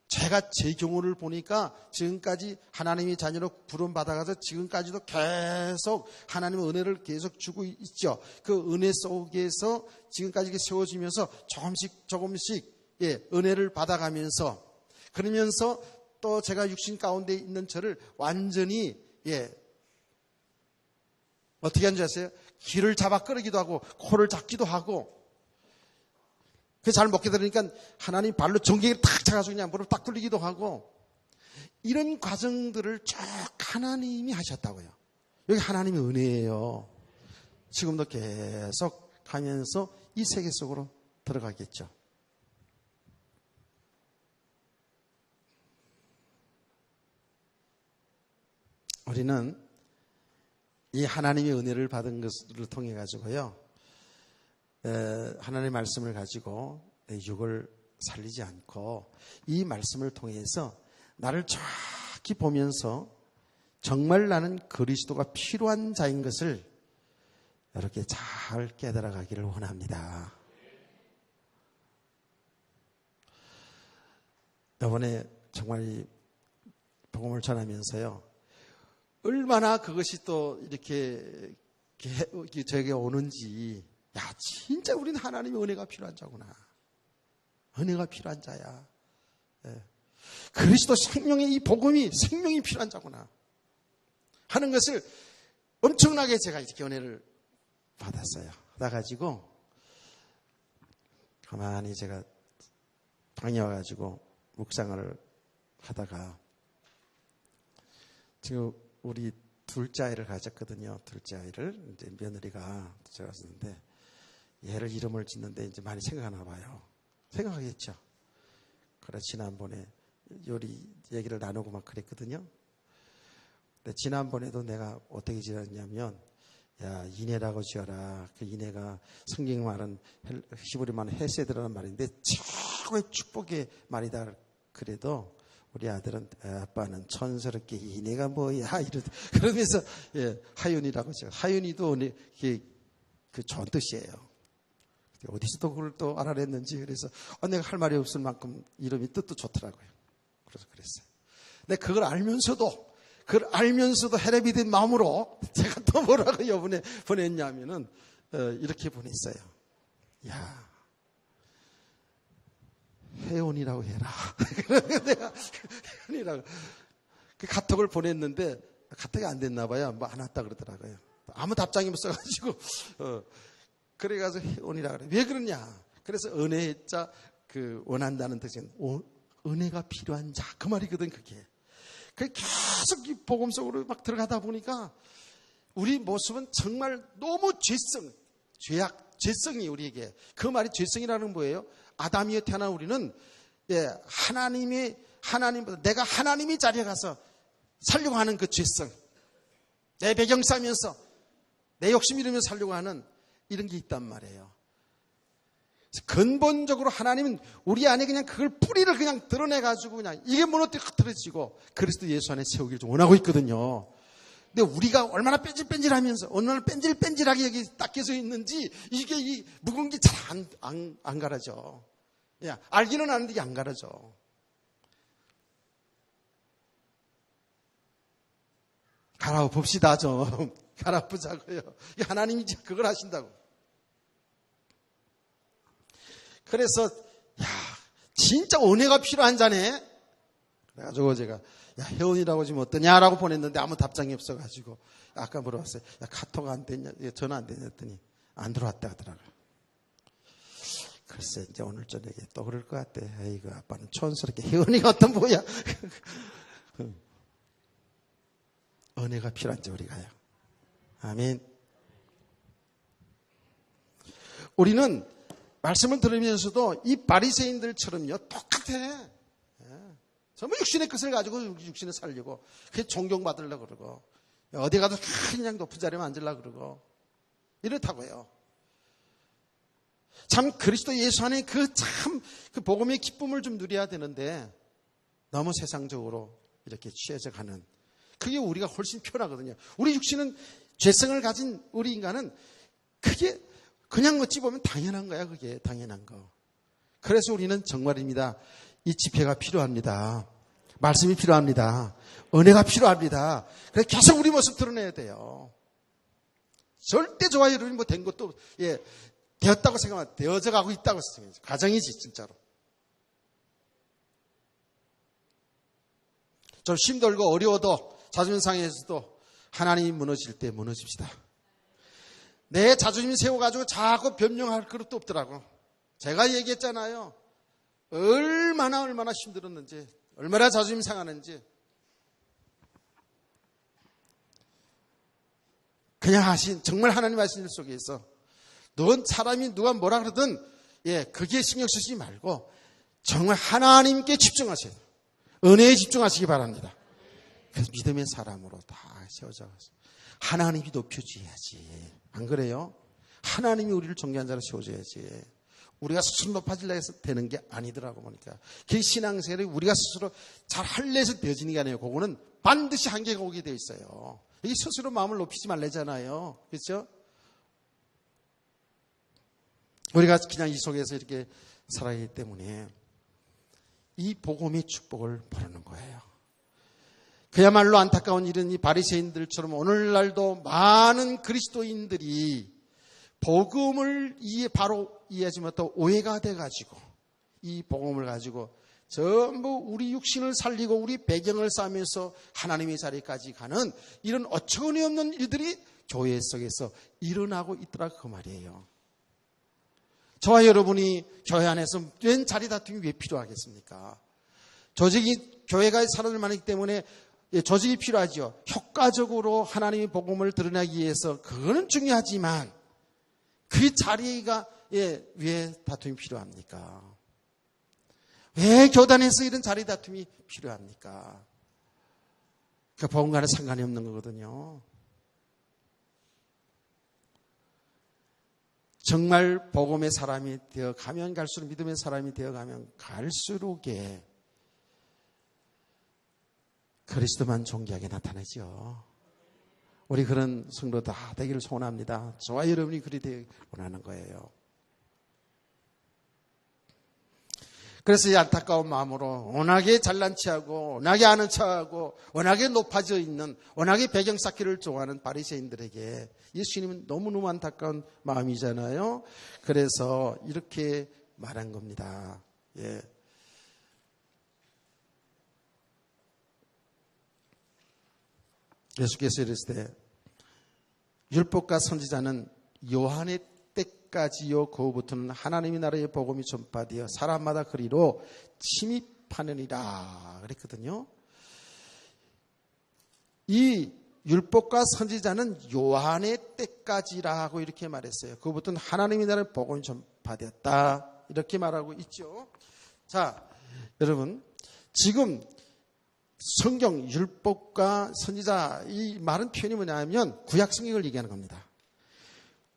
제가 제 경우를 보니까 지금까지 하나님의 자녀로 부름받아가서 지금까지도 계속 하나님의 은혜를 계속 주고 있죠. 그 은혜 속에서 지금까지 세워지면서 조금씩 은혜를 받아가면서, 그러면서 또 제가 육신 가운데 있는 저를 완전히 어떻게 하는지 아세요? 귀를 잡아 끌기도 하고 코를 잡기도 하고, 그 잘 먹게 되니까 하나님 발로 전기를 탁 차가지고 그냥 무릎 딱 뚫리기도 하고, 이런 과정들을 쭉 하나님이 하셨다고요. 여기 하나님의 은혜예요. 지금도 계속 가면서 이 세계 속으로 들어가겠죠. 우리는 이 하나님의 은혜를 받은 것을 통해 가지고요, 하나님의 말씀을 가지고 내 육을 살리지 않고 이 말씀을 통해서 나를 정확히 보면서 정말 나는 그리스도가 필요한 자인 것을 이렇게 잘 깨달아가기를 원합니다. 이번에 정말 이 복음을 전하면서요, 얼마나 그것이 또 이렇게 저에게 오는지, 야, 진짜 우리는 하나님의 은혜가 필요한 자구나. 은혜가 필요한 자야. 그리스도 생명의 이 복음이 생명이 필요한 자구나 하는 것을 엄청나게 제가 이렇게 은혜를 받았어요. 받아가지고 가만히 제가 방에 와가지고 묵상을 하다가 지금 우리 둘째 아이를 가졌거든요. 둘째 아이를 이제 며느리가 들어갔었는데 얘를 이름을 짓는데 이제 많이 생각하나 봐요. 생각하겠죠. 그래 지난번에 요리 얘기를 나누고 막 그랬거든요. 근데 지난번에도 내가 어떻게 지었냐면, 야, 이내라고 지어라. 그 이내가 성경 말은 히브리 말은 헤세드라는 말인데 최고의 축복의 말이다. 그래도 우리 아들은 아빠는 천스럽게 이내가 뭐야 그러면서 하윤이라고 지어. 하윤이도 그 좋은 뜻이에요. 어디서 또 그걸 또 알아냈는지. 그래서 내가 할 말이 없을 만큼 이름이 뜻도 좋더라고요. 그래서 그랬어요. 근데 그걸 알면서도 해랩이 된 마음으로 제가 또 뭐라고 이번에 보냈냐면은 이렇게 보냈어요. 야, 혜원이라고 해라. 내가 혜원이라고 그 카톡을 보냈는데 카톡이 안 됐나 봐요. 뭐 안 왔다 그러더라고요. 아무 답장이 없어가지고 그래가지고 혜원이라고 그래. 왜 그러냐? 그래서 은혜의 자 그 원한다는 뜻은 은혜가 필요한 자 그 말이거든. 그게 계속 이 복음 속으로 막 들어가다 보니까 우리 모습은 정말 너무 죄성이 우리에게, 그 말이 죄성이라는 뭐예요? 아담이에 태어난 우리는 하나님보다 내가 하나님의 자리에 가서 살려고 하는 그 죄성, 내 배경 쌓으면서 내 욕심 이루면서 살려고 하는 이런 게 있단 말이에요. 근본적으로 하나님은 우리 안에 그냥 그걸 뿌리를 그냥 드러내가지고 그냥 이게 무너뜨려지고 그리스도 예수 안에 세우기를 좀 원하고 있거든요. 근데 우리가 얼마나 뺀질뺀질하면서 얼마나 뺀질뺀질하게 여기 닦여져 있는지 이게 이 묵은 게 잘 안 가라져. 야, 알기는 아는데 이게 안 가라져. 갈아봅시다 좀. 갈아보자고요. 하나님이 그걸 하신다고. 그래서 야, 진짜 은혜가 필요한 자네. 그래가지고 제가 야, 혜원이라고 지금 어떠냐라고 보냈는데 아무 답장이 없어가지고 아까 물어봤어요. 야, 카톡 안 됐냐? 전화 안 됐냐? 했더니 안 들어왔다 하더라고요. 글쎄 이제 오늘 저녁에 또 그럴 것 같아. 아이고 아빠는 촌스럽게 혜원이가 어떤 뭐야. 은혜가 필요한 자 우리가요. 아멘. 우리는 말씀을 들으면서도 이 바리새인들처럼요 똑같아. 전부 육신의 것을 가지고 육신을 살려고 그게 존경받으려고 그러고 어디 가도 그냥 높은 자리에 앉으려고 그러고 이렇다고요. 참 그리스도 예수 안에 그 복음의 기쁨을 좀 누려야 되는데 너무 세상적으로 이렇게 취해져 가는 그게 우리가 훨씬 편하거든요. 우리 육신은 죄성을 가진 우리 인간은 그게 그냥 어찌 보면 당연한 거야. 그게 당연한 거. 그래서 우리는 정말입니다. 이 집회가 필요합니다. 말씀이 필요합니다. 은혜가 필요합니다. 그래서 계속 우리 모습 드러내야 돼요. 절대 좋아요. 여러분이 뭐 된 것도 되었다고 생각하면 되어져 가고 있다고 생각해요. 과정이지 진짜로. 좀 힘들고 어려워도 자존심 상해서도 하나님이 무너질 때 무너집시다. 내 자존심 세워가지고 자꾸 변명할 그릇도 없더라고. 제가 얘기했잖아요. 얼마나 힘들었는지, 얼마나 자존심 상하는지. 그냥 정말 하나님 말씀 속에서 넌 사람이 누가 뭐라 그러든 그게 신경 쓰지 말고 정말 하나님께 집중하세요. 은혜에 집중하시기 바랍니다. 그래서 믿음의 사람으로 다 세워져서 하나님이 높여줘야지. 안 그래요? 하나님이 우리를 존귀한 자로 세워줘야지. 우리가 스스로 높아지려고 해서 되는 게 아니더라고 보니까. 그 신앙생활이 우리가 스스로 잘 하려 해서 되어지는 게 아니에요. 그거는 반드시 한계가 오게 되어 있어요. 이 스스로 마음을 높이지 말래잖아요. 그렇죠? 우리가 그냥 이 속에서 이렇게 살아가기 때문에 이 복음의 축복을 모르는 거예요. 그야말로 안타까운 일은 이 바리새인들처럼 오늘날도 많은 그리스도인들이 복음을 바로 이해하지 못하고 오해가 돼가지고 이 복음을 가지고 전부 우리 육신을 살리고 우리 배경을 쌓으면서 하나님의 자리까지 가는 이런 어처구니 없는 일들이 교회 속에서 일어나고 있더라 그 말이에요. 저와 여러분이 교회 안에서 웬 자리 다툼이 왜 필요하겠습니까? 조직이 교회가 사람들 많기 때문에 조직이 필요하죠. 효과적으로 하나님의 복음을 드러내기 위해서 그거는 중요하지만 그 자리가 왜 다툼이 필요합니까? 왜 교단에서 이런 자리 다툼이 필요합니까? 그 복음과는 상관이 없는 거거든요. 정말 복음의 사람이 되어가면 갈수록 믿음의 사람이 되어가면 갈수록에 그리스도만 존귀하게 나타나죠. 우리 그런 성도 다 되기를 소원합니다. 저와 여러분이 그리 되길 원하는 거예요. 그래서 이 안타까운 마음으로 워낙에 잘난 체하고 워낙에 아는 척하고 워낙에 높아져 있는 워낙에 배경 쌓기를 좋아하는 바리새인들에게 예수님은 너무너무 안타까운 마음이잖아요. 그래서 이렇게 말한 겁니다. 예. 예수께서 이르시되 율법과 선지자는 요한의 때까지요 그 후부터는 하나님의 나라의 복음이 전파되어 사람마다 그리로 침입하느니라 그랬거든요. 이 율법과 선지자는 요한의 때까지라고 이렇게 말했어요. 그 후부터는 하나님의 나라의 복음이 전파되었다 이렇게 말하고 있죠. 자, 여러분 지금 성경, 율법과 선지자 이 말은 표현이 뭐냐면 구약 성경을 얘기하는 겁니다.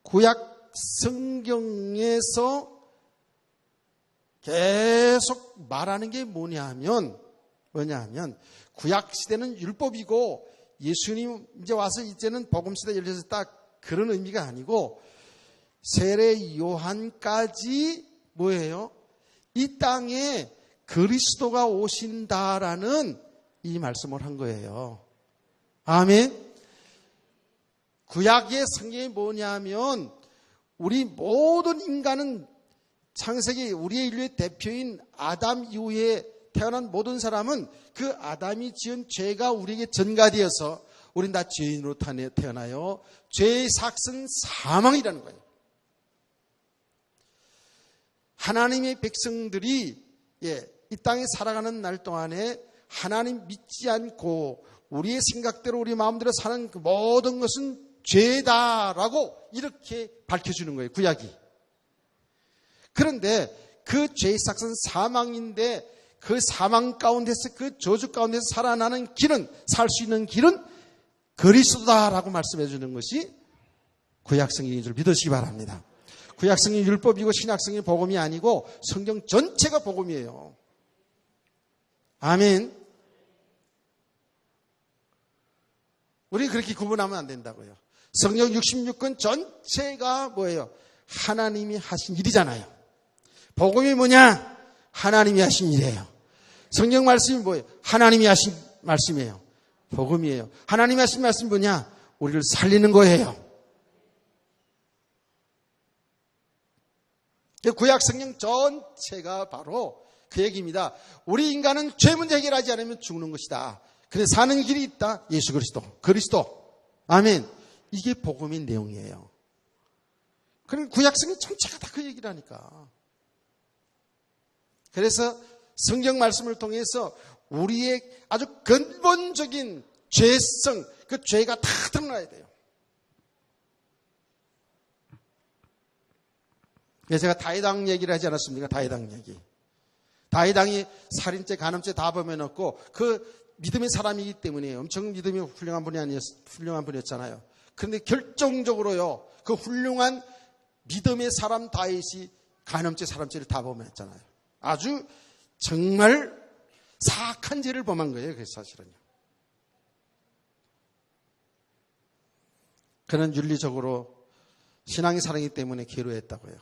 구약 성경에서 계속 말하는 게 뭐냐면 구약 시대는 율법이고 예수님 이제 와서 이제는 복음 시대 열려서 딱 그런 의미가 아니고 세례 요한까지 뭐예요? 이 땅에 그리스도가 오신다라는 이 말씀을 한 거예요. 아멘. 구약의 성경이 뭐냐면 우리 모든 인간은 창세기 우리의 인류의 대표인 아담 이후에 태어난 모든 사람은 그 아담이 지은 죄가 우리에게 전가되어서 우린 다 죄인으로 태어나요. 죄의 삭은 사망이라는 거예요. 하나님의 백성들이 이 땅에 살아가는 날 동안에 하나님 믿지 않고 우리의 생각대로 우리 마음대로 사는 그 모든 것은 죄다라고 이렇게 밝혀주는 거예요. 구약이. 그런데 그 죄의 삭은 사망인데 그 사망 가운데서 그 저주 가운데서 살아나는 길은 살 수 있는 길은 그리스도다라고 말씀해 주는 것이 구약성경인 줄 믿으시기 바랍니다. 구약성경이 율법이고 신약성경이 복음이 아니고 성경 전체가 복음이에요. 아멘. 우리 그렇게 구분하면 안 된다고요. 성경 66권 전체가 뭐예요? 하나님이 하신 일이잖아요. 복음이 뭐냐? 하나님이 하신 일이에요. 성경 말씀이 뭐예요? 하나님이 하신 말씀이에요. 복음이에요. 하나님이 하신 말씀이 뭐냐? 우리를 살리는 거예요. 구약 성경 전체가 바로 그 얘기입니다. 우리 인간은 죄 문제 해결하지 않으면 죽는 것이다. 근데 사는 길이 있다. 예수 그리스도. 아멘. 이게 복음의 내용이에요. 그럼 구약 성경 전체가 다 그 얘기를 하니까. 그래서 성경 말씀을 통해서 우리의 아주 근본적인 죄성, 그 죄가 다 드러나야 돼요. 제가 다윗왕 얘기를 하지 않았습니까? 다윗왕 얘기. 다윗왕이 살인죄, 간음죄 다 범해놓고 그 믿음의 사람이기 때문에 엄청 믿음이 훌륭한 분이었잖아요. 그런데 결정적으로요, 그 훌륭한 믿음의 사람 다윗이 간음죄, 사람죄를 다 범했잖아요. 아주 정말 사악한 죄를 범한 거예요. 그래서 사실은요. 그는 윤리적으로 신앙의 사랑이기 때문에 괴로워했다고요.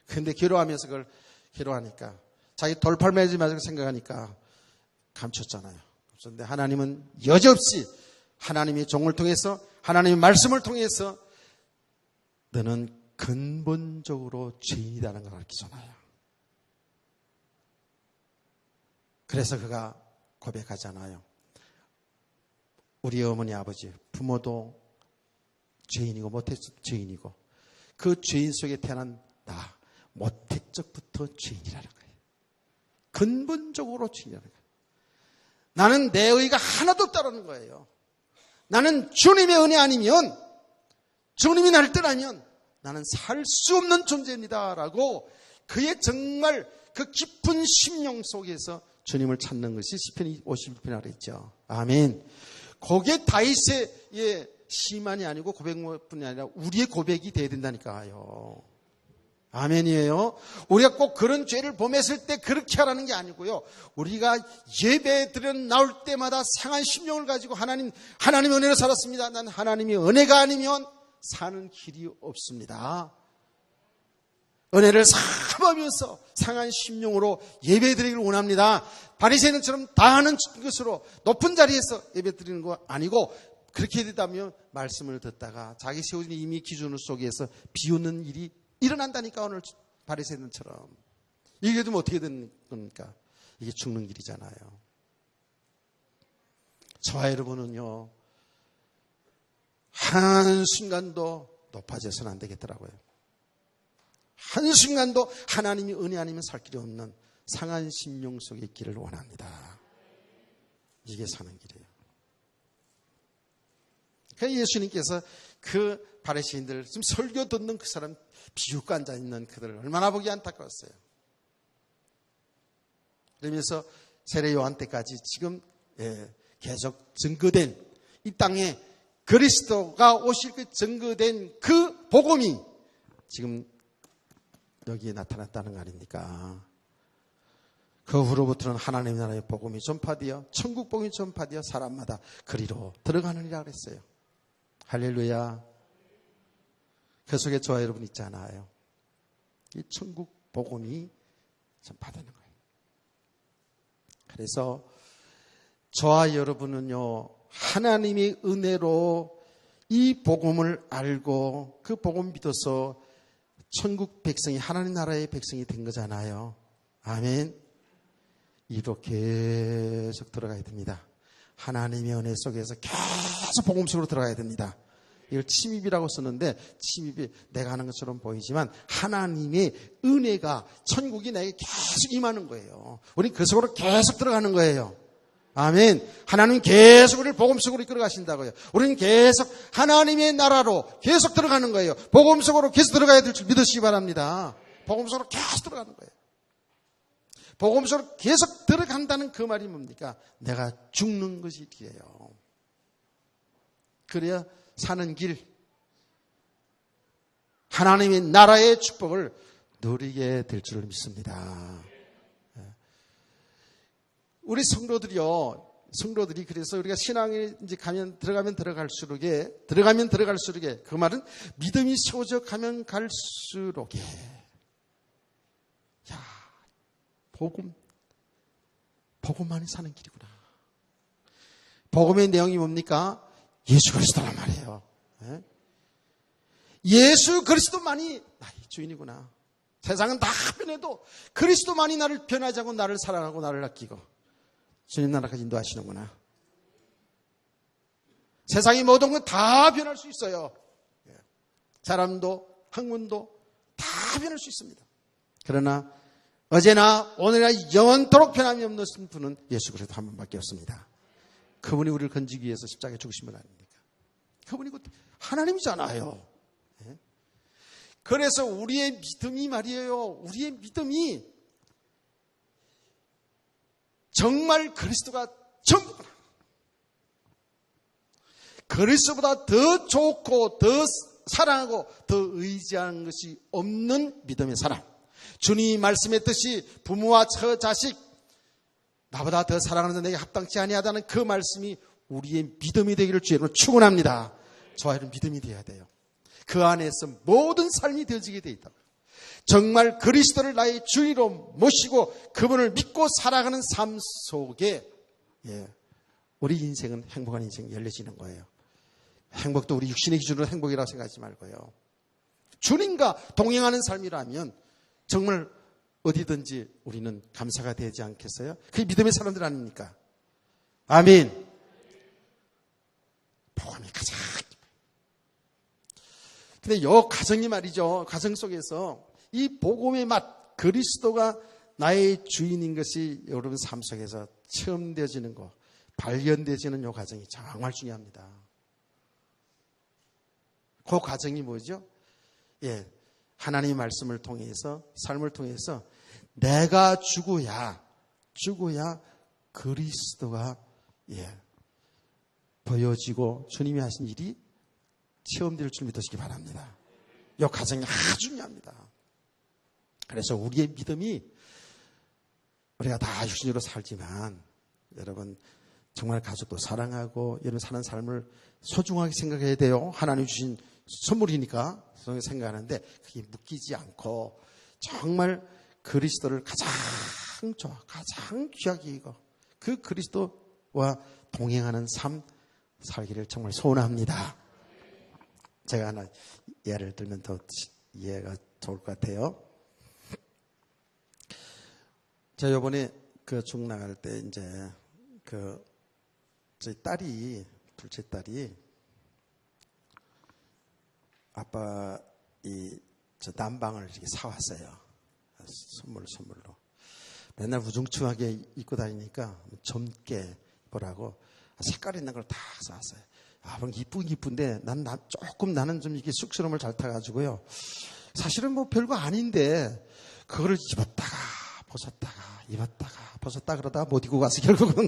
그런데 괴로워하면서 그걸 괴로워하니까 자기 돌팔매지 마지막 생각하니까 감췄잖아요. 그런데 하나님은 여지없이 하나님의 종을 통해서 하나님의 말씀을 통해서 너는 근본적으로 죄인이라는 걸 가르치잖아요. 그래서 그가 고백하잖아요. 우리 어머니 아버지 부모도 죄인이고 모태적 죄인이고 그 죄인 속에 태어난 나 모태적부터 죄인이라는 거예요. 근본적으로 죄인이라는 거예요. 나는 내 의가 하나도 없다는 거예요. 나는 주님의 은혜 아니면 주님이 나를 떠나면 나는 살 수 없는 존재입니다라고 그의 정말 그 깊은 심령 속에서 주님을 찾는 것이 시편 51편이라고 했죠. 아멘. 그게 다윗의 시만이 아니고 고백뿐이 아니라 우리의 고백이 돼야 된다니까요. 아멘이에요. 우리가 꼭 그런 죄를 범했을 때 그렇게 하라는 게 아니고요. 우리가 예배 드려 나올 때마다 상한 심령을 가지고 하나님의 은혜로 살았습니다. 난 하나님의 은혜가 아니면 사는 길이 없습니다. 은혜를 삼으면서 상한 심령으로 예배 드리기를 원합니다. 바리새인처럼 다하는 것으로 높은 자리에서 예배 드리는 거 아니고 그렇게 되다면 말씀을 듣다가 자기 세워진 이미 기준 속에서 비웃는 일이 일어난다니까. 오늘 바리새인처럼 이게 좀 어떻게 되는 겁니까? 이게 죽는 길이잖아요. 저와 여러분은요 한순간도 높아져서는 안 되겠더라고요. 한순간도 하나님이 은혜 아니면 살 길이 없는 상한 심령 속의 길을 원합니다. 이게 사는 길이에요. 그러니까 예수님께서 그 바리새인들 지금 설교 듣는 그 사람 비웃고 앉아있는 그들을 얼마나 보기 안타까웠어요. 그러면서 세례 요한 때까지 지금 계속 증거된 이 땅에 그리스도가 오실 그 증거된 그 복음이 지금 여기에 나타났다는 거 아닙니까? 그 후로부터는 하나님 나라의 복음이 전파되어 천국 복음이 전파되어 사람마다 그리로 들어가느니라 그랬어요. 할렐루야. 그 속에 저와 여러분 있잖아요. 이 천국 복음이 전파되는 거예요. 그래서 저와 여러분은요 하나님의 은혜로 이 복음을 알고 그 복음 믿어서 천국 백성이 하나님 나라의 백성이 된 거잖아요. 아멘. 이로 계속 들어가야 됩니다. 하나님의 은혜 속에서 계속 복음 속으로 들어가야 됩니다. 이걸 침입이라고 쓰는데 침입이 내가 하는 것처럼 보이지만 하나님의 은혜가 천국이 내게 계속 임하는 거예요. 우리 그 속으로 계속 들어가는 거예요. 아멘. 하나님 계속 우리를 복음 속으로 이끌어 가신다고요. 우리는 계속 하나님의 나라로 계속 들어가는 거예요. 복음 속으로 계속 들어가야 될 줄 믿으시기 바랍니다. 복음 속으로 계속 들어가는 거예요. 복음 속으로 계속 들어간다는 그 말이 뭡니까? 내가 죽는 것이 길이에요. 그래야 사는 길, 하나님의 나라의 축복을 누리게 될 줄 믿습니다. 우리 성도들이 그래서 우리가 신앙에 이제 들어가면 들어갈수록에 그 말은 믿음이 세워져 가면 갈수록에 복음만이 사는 길이구나. 복음의 내용이 뭡니까? 예수 그리스도란 말이에요. 예수 그리스도만이 나의 주인이구나. 세상은 다 변해도 그리스도만이 나를 변하지 않고 나를 사랑하고 나를 아끼고 주님 나라까지 인도하시는구나. 세상의 모든 건 다 변할 수 있어요. 사람도 학문도 다 변할 수 있습니다. 그러나 어제나 오늘이나 영원토록 변함이 없는 분은 예수 그리스도 한 분밖에 없습니다. 그분이 우리를 건지기 위해서 십자가에 죽으신 분 아닙니까? 그분이 하나님이잖아요. 그래서 우리의 믿음이 말이에요. 우리의 믿음이 정말 그리스도가 전부구나. 그리스도보다 더 좋고 더 사랑하고 더 의지하는 것이 없는 믿음의 사람. 주님이 말씀했듯이 부모와 처자식 나보다 더 사랑하는 내게 합당치 아니하다는 그 말씀이 우리의 믿음이 되기를 주의로 축원합니다. 저와 여러분 믿음이 되어야 돼요. 그 안에서 모든 삶이 되어지게 되어 있다. 정말 그리스도를 나의 주인으로 모시고 그분을 믿고 살아가는 삶 속에 우리 인생은 행복한 인생이 열려지는 거예요. 행복도 우리 육신의 기준으로 행복이라고 생각하지 말고요. 주님과 동행하는 삶이라면 정말 어디든지 우리는 감사가 되지 않겠어요? 그게 믿음의 사람들 아닙니까? 아멘. 복음이 가장. 근데 요 가정이 말이죠. 가정 속에서 이 복음의 맛, 그리스도가 나의 주인인 것이 여러분 삶 속에서 체험되어지는 거, 발견되어지는 요 과정이 정말 중요합니다. 그 과정이 뭐죠? 하나님의 말씀을 통해서, 삶을 통해서 내가 죽어야 그리스도가 보여지고 주님이 하신 일이 체험될 줄 믿으시기 바랍니다. 이 과정이 아주 중요합니다. 그래서 우리의 믿음이 우리가 다 육신으로 살지만 여러분 정말 가족도 사랑하고 여러분 사는 삶을 소중하게 생각해야 돼요. 하나님 주신 선물이니까 생각하는데 그게 묶이지 않고 정말 그리스도를 가장 좋아, 가장 귀하게 여기고 그 그리스도와 동행하는 삶 살기를 정말 소원합니다. 제가 하나 예를 들면 더 이해가 좋을 것 같아요. 제가 이번에 그 중 나갈 때 이제 저희 딸이 둘째 딸이 아빠 저 난방을 이렇게 사왔어요. 선물로. 맨날 우중충하게 입고 다니니까 젊게 입으라고 색깔 있는 걸 다 사왔어요. 이쁜데 나는 좀 이렇게 쑥스러움을 잘 타가지고요. 사실은 뭐 별거 아닌데 그거를 입었다가 벗었다 그러다가 못 입고 가서 결국은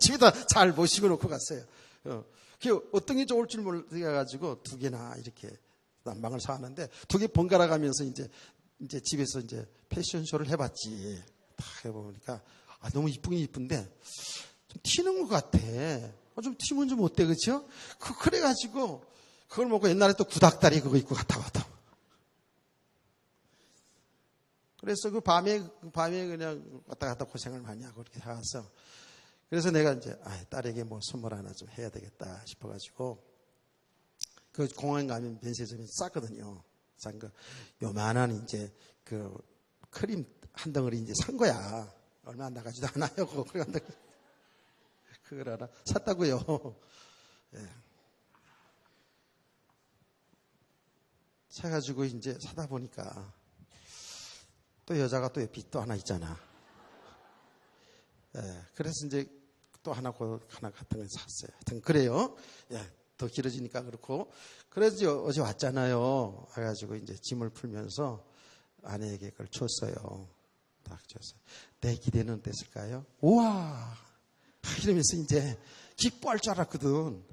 집에다 잘 모시고 놓고 갔어요. 그 어떤 게 좋을 줄 몰라가지고 두 개나 이렇게 난방을 사왔는데 두 개 번갈아 가면서 이제 집에서 이제 패션쇼를 해봤지. 딱 해보니까 너무 이쁘긴 이쁜데 좀 튀는 것 같아. 좀 튀면 좀 어때, 그쵸? 그래가지고 그걸 먹고 옛날에 또 구닥다리 그거 입고 갔다 왔다. 그래서 그 밤에 그냥 왔다 갔다 고생을 많이 하고 그렇게 사왔어. 그래서 내가 이제 딸에게 뭐 선물 하나 좀 해야 되겠다 싶어가지고 그 공항에 가면 면세점이 싸거든요. 싼 거 요만한 이제 그 크림 한 덩어리 이제 산 거야. 얼마 안 나가지도 않아요. 그걸 하나 샀다고요. 사가지고 이제 사다 보니까 또 여자가 또 옆에 또 하나 있잖아. 그래서 이제 또 하나 같은 걸 샀어요. 하여튼 그래요. 더 길어지니까 그렇고. 그래서 어제 왔잖아요. 해가지고 이제 짐을 풀면서 아내에게 그걸 줬어요. 딱 줬어요. 내 기대는 어땠을까요? 우와! 이러면서 이제 기뻐할 줄 알았거든.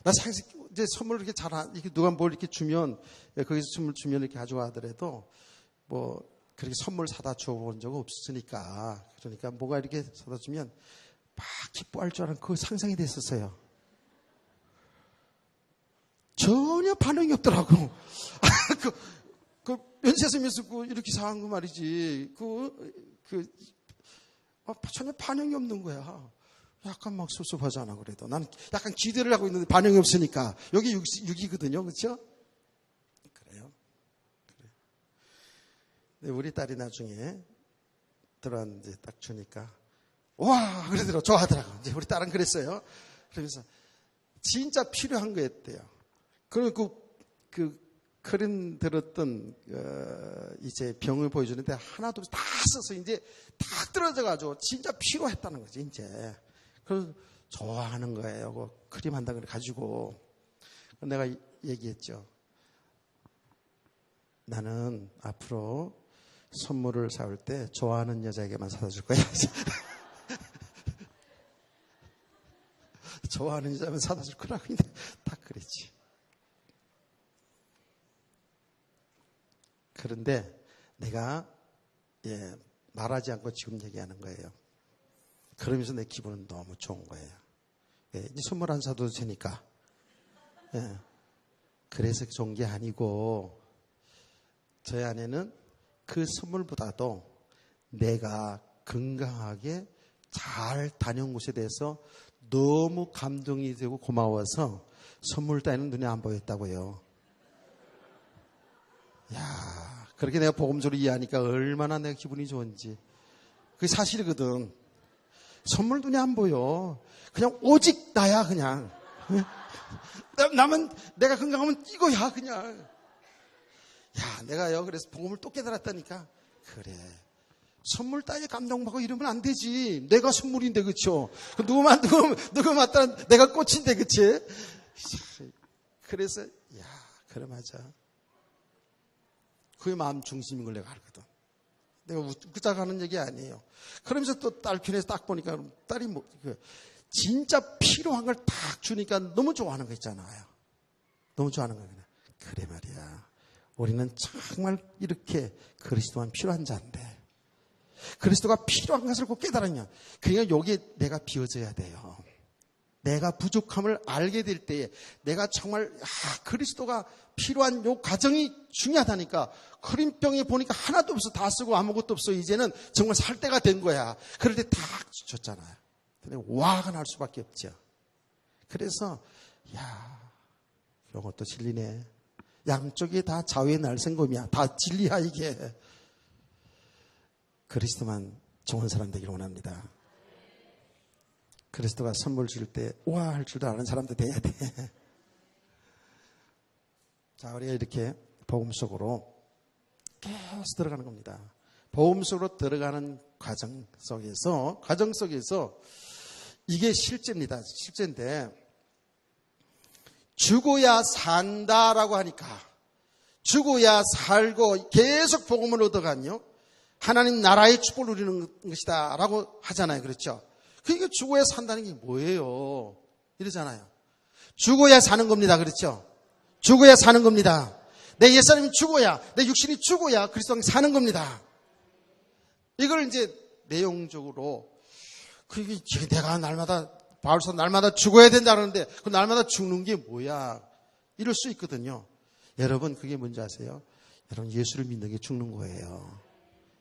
나 사실 이제 선물을 이렇게 이렇게 누가 뭘 이렇게 주면, 거기서 선물 주면 이렇게 가져가더라도 뭐 그렇게 선물 사다 줘본 적 없으니까. 그러니까 뭐가 이렇게 사다 주면 막 기뻐할 줄 알았는데 그거 상상이 됐었어요. 전혀 반응이 없더라고. 그 면세점에서 이렇게 사한 거 말이지. 전혀 반응이 없는 거야. 약간 막 섭섭하잖아, 그래도. 난 약간 기대를 하고 있는데 반응이 없으니까. 여기 6이거든요, 그렇죠? 그래요. 근데 우리 딸이 나중에 들어왔는데 딱 주니까 와! 그러더라고. 좋아하더라고. 이제 우리 딸은 그랬어요. 그러면서 진짜 필요한 거였대요. 그리고 그 크림 들었던 이제 병을 보여주는데 하나도 다 써서 이제 딱 떨어져가지고 진짜 필요했다는 거지 이제. 그래서 좋아하는 거예요. 그 크림 한 덩어리 가지고 내가 얘기했죠. 나는 앞으로 선물을 사올 때 좋아하는 여자에게만 사다 줄 거야. 좋아하는 여자만 사다 줄 거라고 딱 그랬지. 그런데 내가 말하지 않고 지금 얘기하는 거예요. 그러면서 내 기분은 너무 좋은 거예요. 이제 선물 안 사도 되니까. 그래서 좋은 게 아니고 저희 아내는 그 선물보다도 내가 건강하게 잘 다녀온 곳에 대해서 너무 감동이 되고 고마워서 선물 따위는 눈에 안 보였다고요. 야, 그렇게 내가 복음서로 이해하니까 얼마나 내가 기분이 좋은지. 그게 사실이거든. 선물 눈에 안 보여. 그냥 오직 나야 그냥. 나면 내가 건강하면 이거야 그냥. 야, 내가요 그래서 복음을 또 깨달았다니까. 그래, 선물 따위에 감동받고 이러면 안 되지. 내가 선물인데, 그쵸? 누구 맞다 내가 꽃인데, 그치? 그래서 야, 그래 맞아. 그게 마음 중심인 걸 내가 알거든. 내가 웃자고 하는 얘기 아니에요. 그러면서 또 딸 편에서 딱 보니까 딸이 진짜 필요한 걸 딱 주니까 너무 좋아하는 거 있잖아요. 너무 좋아하는 거야. 그래 말이야. 우리는 정말 이렇게 그리스도만 필요한 자인데 그리스도가 필요한 것을 꼭 깨달았냐. 그러니까 여기에 내가 비워져야 돼요. 내가 부족함을 알게 될 때에 내가 정말 그리스도가 필요한 요 과정이 중요하다니까. 크림병에 보니까 하나도 없어. 다 쓰고 아무것도 없어. 이제는 정말 살 때가 된 거야. 그럴 때 딱 줬잖아요. 근데 와가 날 수밖에 없죠. 그래서 야, 이것도 진리네. 양쪽이 다 좌우의 날생검이야. 다 진리야 이게. 그리스도만 좋은 사람 되기를 원합니다. 그리스도가 선물 줄 때 우와 할 줄도 아는 사람도 돼야 돼. 자, 우리가 이렇게 복음 속으로 계속 들어가는 겁니다. 복음 속으로 들어가는 과정 속에서 이게 실제입니다. 실제인데 죽어야 산다라고 하니까 죽어야 살고 계속 복음을 얻어가며 하나님 나라의 축복을 누리는 것이다 라고 하잖아요. 그렇죠? 그러니까 죽어야 산다는 게 뭐예요? 이러잖아요. 죽어야 사는 겁니다. 그렇죠? 죽어야 사는 겁니다. 내 옛사람이 죽어야, 내 육신이 죽어야 그리스도가 사는 겁니다. 이걸 이제 내용적으로 그게 내가 날마다 바울서 날마다 죽어야 된다 그러는데 그 날마다 죽는 게 뭐야? 이럴 수 있거든요. 여러분 그게 뭔지 아세요? 여러분 예수를 믿는 게 죽는 거예요.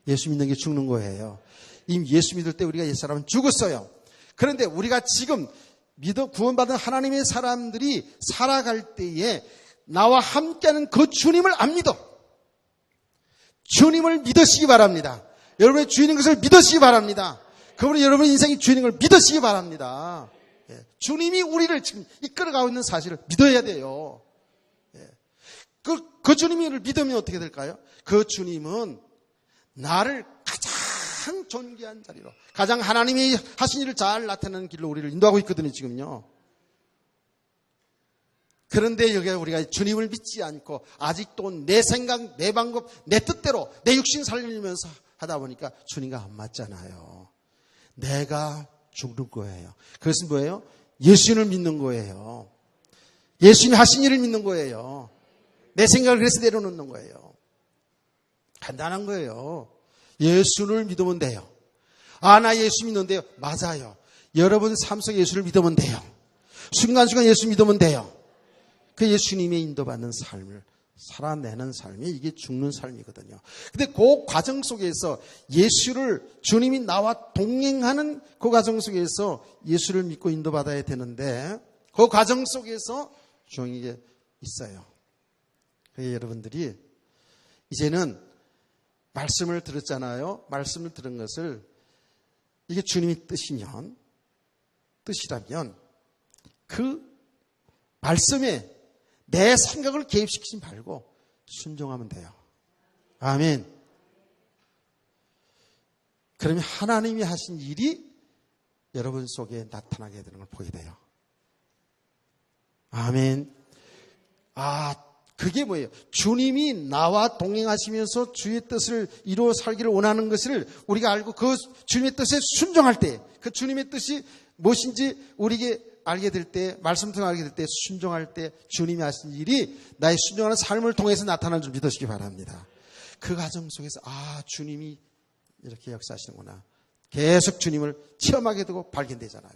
예수 믿는 게 죽는 거예요. 이미 예수 믿을 때 우리가 옛사람은 죽었어요. 그런데 우리가 지금 구원받은 하나님의 사람들이 살아갈 때에 나와 함께하는 그 주님을 안 믿어. 주님을 믿으시기 바랍니다. 여러분의 주인인 것을 믿으시기 바랍니다. 그분이 여러분의 인생의 주인인 걸 믿으시기 바랍니다. 주님이 우리를 지금 이끌어가고 있는 사실을 믿어야 돼요. 그 주님을 믿으면 어떻게 될까요? 그 주님은 나를 가장 존귀한 자리로, 가장 하나님이 하신 일을 잘 나타내는 길로 우리를 인도하고 있거든요, 지금요. 그런데 여기 우리가 주님을 믿지 않고 아직도 내 생각, 내 방법, 내 뜻대로 내 육신 살리면서 하다 보니까 주님과 안 맞잖아요. 내가 죽는 거예요. 그것은 뭐예요? 예수님을 믿는 거예요. 예수님이 하신 일을 믿는 거예요. 내 생각을 그래서 내려놓는 거예요. 간단한 거예요. 예수를 믿으면 돼요. 나 예수 믿는데요. 맞아요. 여러분 삶 속에 예수를 믿으면 돼요. 순간순간 예수 믿으면 돼요. 그 예수님의 인도받는 삶을 살아내는 삶이 이게 죽는 삶이거든요. 근데 그 과정 속에서 예수를 주님이 나와 동행하는 그 과정 속에서 예수를 믿고 인도받아야 되는데 그 과정 속에서 중요한 게 있어요. 그래서 여러분들이 이제는 말씀을 들었잖아요. 말씀을 들은 것을 이게 주님의 뜻이라면 그 말씀에 내 생각을 개입시키지 말고 순종하면 돼요. 아멘. 그러면 하나님이 하신 일이 여러분 속에 나타나게 되는 걸 보게 돼요. 아멘. 그게 뭐예요? 주님이 나와 동행하시면서 주의 뜻을 이루어 살기를 원하는 것을 우리가 알고 그 주님의 뜻에 순종할 때, 그 주님의 뜻이 무엇인지 우리에게 알게 될 때, 말씀 통해 알게 될 때, 순종할 때 주님이 하신 일이 나의 순종하는 삶을 통해서 나타나는 줄 믿으시기 바랍니다. 그 과정 속에서 주님이 이렇게 역사하시는구나. 계속 주님을 체험하게 되고 발견되잖아요.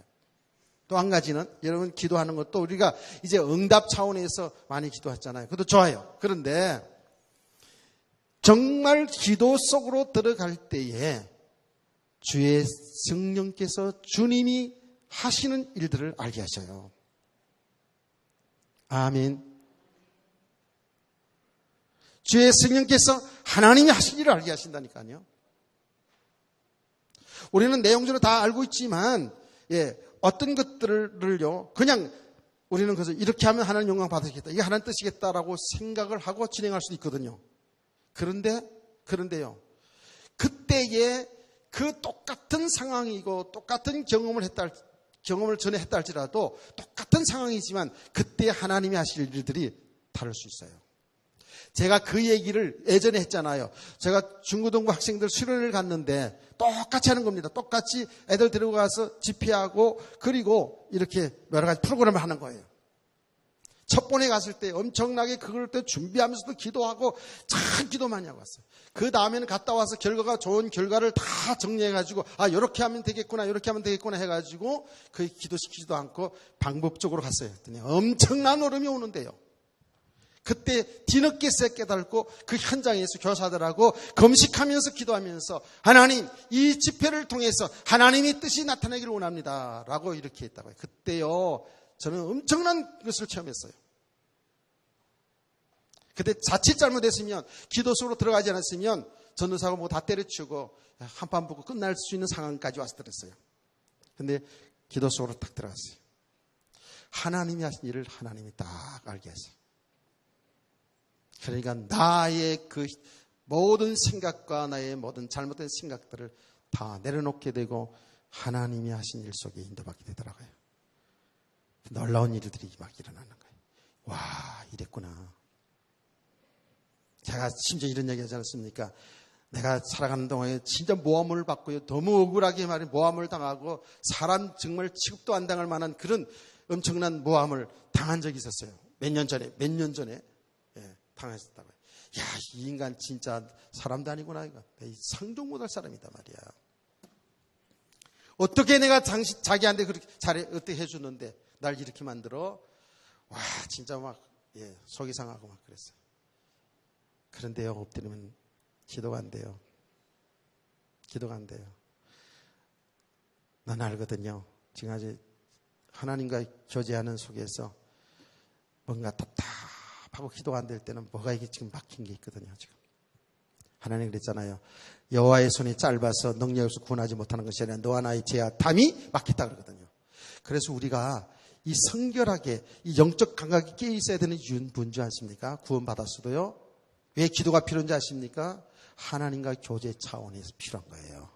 또 한 가지는 여러분 기도하는 것도 우리가 이제 응답 차원에서 많이 기도했잖아요. 그것도 좋아요. 그런데 정말 기도 속으로 들어갈 때에 주의 성령께서 주님이 하시는 일들을 알게 하셔요. 아멘. 주의 성령께서 하나님이 하신 일을 알게 하신다니까요. 우리는 내용적으로 다 알고 있지만 어떤 것들을요 그냥 우리는 그래서 이렇게 하면 하나님 영광 받으시겠다, 이게 하나님 뜻이겠다라고 생각을 하고 진행할 수도 있거든요. 그런데요 그때에 그 똑같은 상황이고 똑같은 경험을 전에 했다 할지라도 똑같은 상황이지만 그때 하나님이 하실 일들이 다를 수 있어요. 제가 그 얘기를 예전에 했잖아요. 제가 중고등부 학생들 수련을 갔는데 똑같이 하는 겁니다. 똑같이 애들 데리고 가서 집회하고 그리고 이렇게 여러 가지 프로그램을 하는 거예요. 첫 번에 갔을 때 엄청나게 그걸 때 준비하면서도 기도하고 참 기도 많이 하고 왔어요. 그 다음에는 갔다 와서 결과가 좋은 결과를 다 정리해가지고 이렇게 하면 되겠구나 이렇게 하면 되겠구나 해가지고 그 기도시키지도 않고 방법적으로 갔어요. 했더니 엄청난 얼음이 오는데요. 그때 뒤늦게서 깨달고 그 현장에서 교사들하고 금식하면서 기도하면서 하나님 이 집회를 통해서 하나님의 뜻이 나타나기를 원합니다 라고 이렇게 했다고요. 그때요 저는 엄청난 것을 체험했어요. 그때 자칫 잘못했으면 기도 속으로 들어가지 않았으면 전도사가 뭐 다 때려치우고 한판 붙고 끝날 수 있는 상황까지 왔었어요. 그런데 기도 속으로 딱 들어갔어요. 하나님이 하신 일을 하나님이 딱 알게 하세요. 그러니까 나의 그 모든 생각과 나의 모든 잘못된 생각들을 다 내려놓게 되고 하나님이 하신 일 속에 인도받게 되더라고요. 놀라운 일들이 막 일어나는 거예요. 와, 이랬구나. 제가 심지어 이런 얘기 하지 않습니까? 내가 살아가는 동안에 진짜 모함을 받고요. 너무 억울하게 모함을 당하고 사람 정말 취급도 안 당할 만한 그런 엄청난 모함을 당한 적이 있었어요. 몇 년 전에 당했었다고요. 야, 이 인간 진짜 사람도 아니구나. 이거. 상종 못할 사람이다 말이야. 어떻게 내가 자기한테 그렇게 어떻게 해주는데 날 이렇게 만들어? 와, 진짜 막 속이 상하고 막 그랬어요. 그런데요, 엎드리면 기도가 안 돼요. 기도가 안 돼요. 난 알거든요. 지금 아직 하나님과 교제하는 속에서 뭔가 답답하고 기도가 안 될 때는 뭐가 이게 지금 막힌 게 있거든요. 지금 하나님 그랬잖아요. 여호와의 손이 짧아서 능력이 없어 구원하지 못하는 것이 아니라 너와 나의 죄와 탐이 막혔다 그러거든요. 그래서 우리가 이 성결하게 이 영적 감각이 깨어 있어야 되는 이유는 뭔지 아십니까? 구원받았어도요. 왜 기도가 필요한지 아십니까? 하나님과 교제 차원에서 필요한 거예요.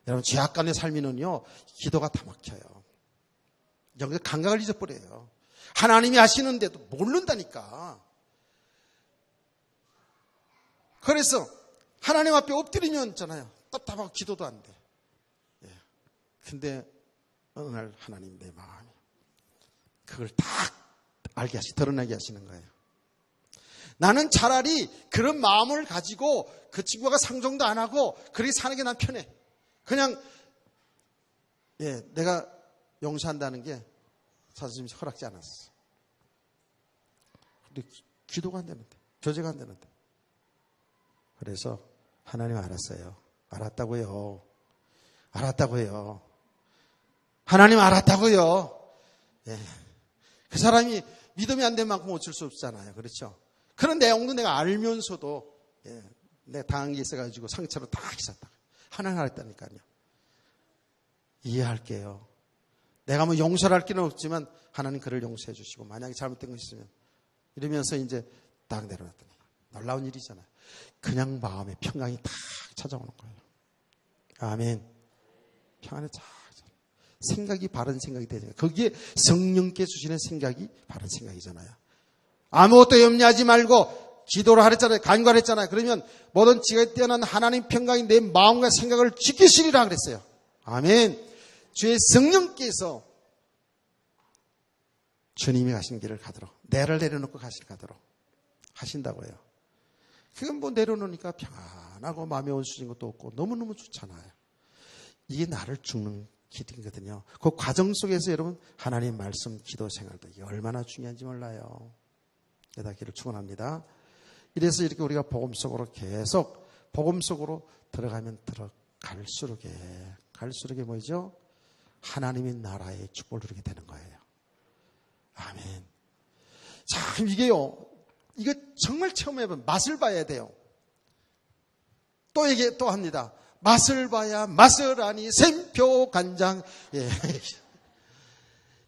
여러분 죄악간의 삶에는요 기도가 다 막혀요. 영적 감각을 잊어버려요. 하나님이 하시는데도 모른다니까. 그래서 하나님 앞에 엎드리면 있잖아요. 답답하고 기도도 안 돼. 근데 어느 날 하나님 내 마음이 그걸 딱 알게 드러나게 하시는 거예요. 나는 차라리 그런 마음을 가지고 그 친구가 상종도 안 하고 그렇게 사는 게 난 편해. 그냥 내가 용서한다는 게 사실은 허락지 않았어. 근데 기도가 안 되는데, 교제가 안 되는데. 그래서 하나님 알았어요. 알았다고요. 하나님 알았다고요. 그 사람이 믿음이 안 된 만큼 어쩔 수 없잖아요. 그렇죠? 그런 내용도 내가 알면서도 내가 당한 게 있어가지고 상처로 다 있었다. 하나님 알았다니까요. 이해할게요. 내가 뭐 용서를 할 길은 없지만 하나님 그를 용서해 주시고 만약에 잘못된 거 있으면 이러면서 이제 딱 내려놨더니 놀라운 일이잖아요. 그냥 마음에 평강이 딱 찾아오는 거예요. 아멘. 평안에 쫙 생각이 바른 생각이 되잖아요. 거기에 성령께 주시는 생각이 바른 생각이잖아요. 아무것도 염려하지 말고 기도를 하랬잖아요. 간구를 했잖아요. 그러면 모든 지혜에 뛰어난 하나님 평강이 내 마음과 생각을 지키시리라 그랬어요. 아멘. 주의 성령께서 주님이 가신 길을 가도록 내를 내려놓고 가도록 하신다고요. 그건 뭐 내려놓으니까 편안하고 마음에 온수진 것도 없고 너무너무 좋잖아요. 이게 나를 죽는 길이거든요. 그 과정 속에서 여러분 하나님 말씀 기도 생활도 얼마나 중요한지 몰라요. 깨닫기를 축원합니다. 이래서 이렇게 우리가 복음 속으로 계속 복음 속으로 들어가면 갈수록에 뭐죠? 하나님의 나라의 축복을 누리게 되는 거예요. 아멘. 참 이게요. 이거 정말 처음 해보면 맛을 봐야 돼요. 또 합니다. 맛을 봐야 맛을 아니 샘표 간장. 예.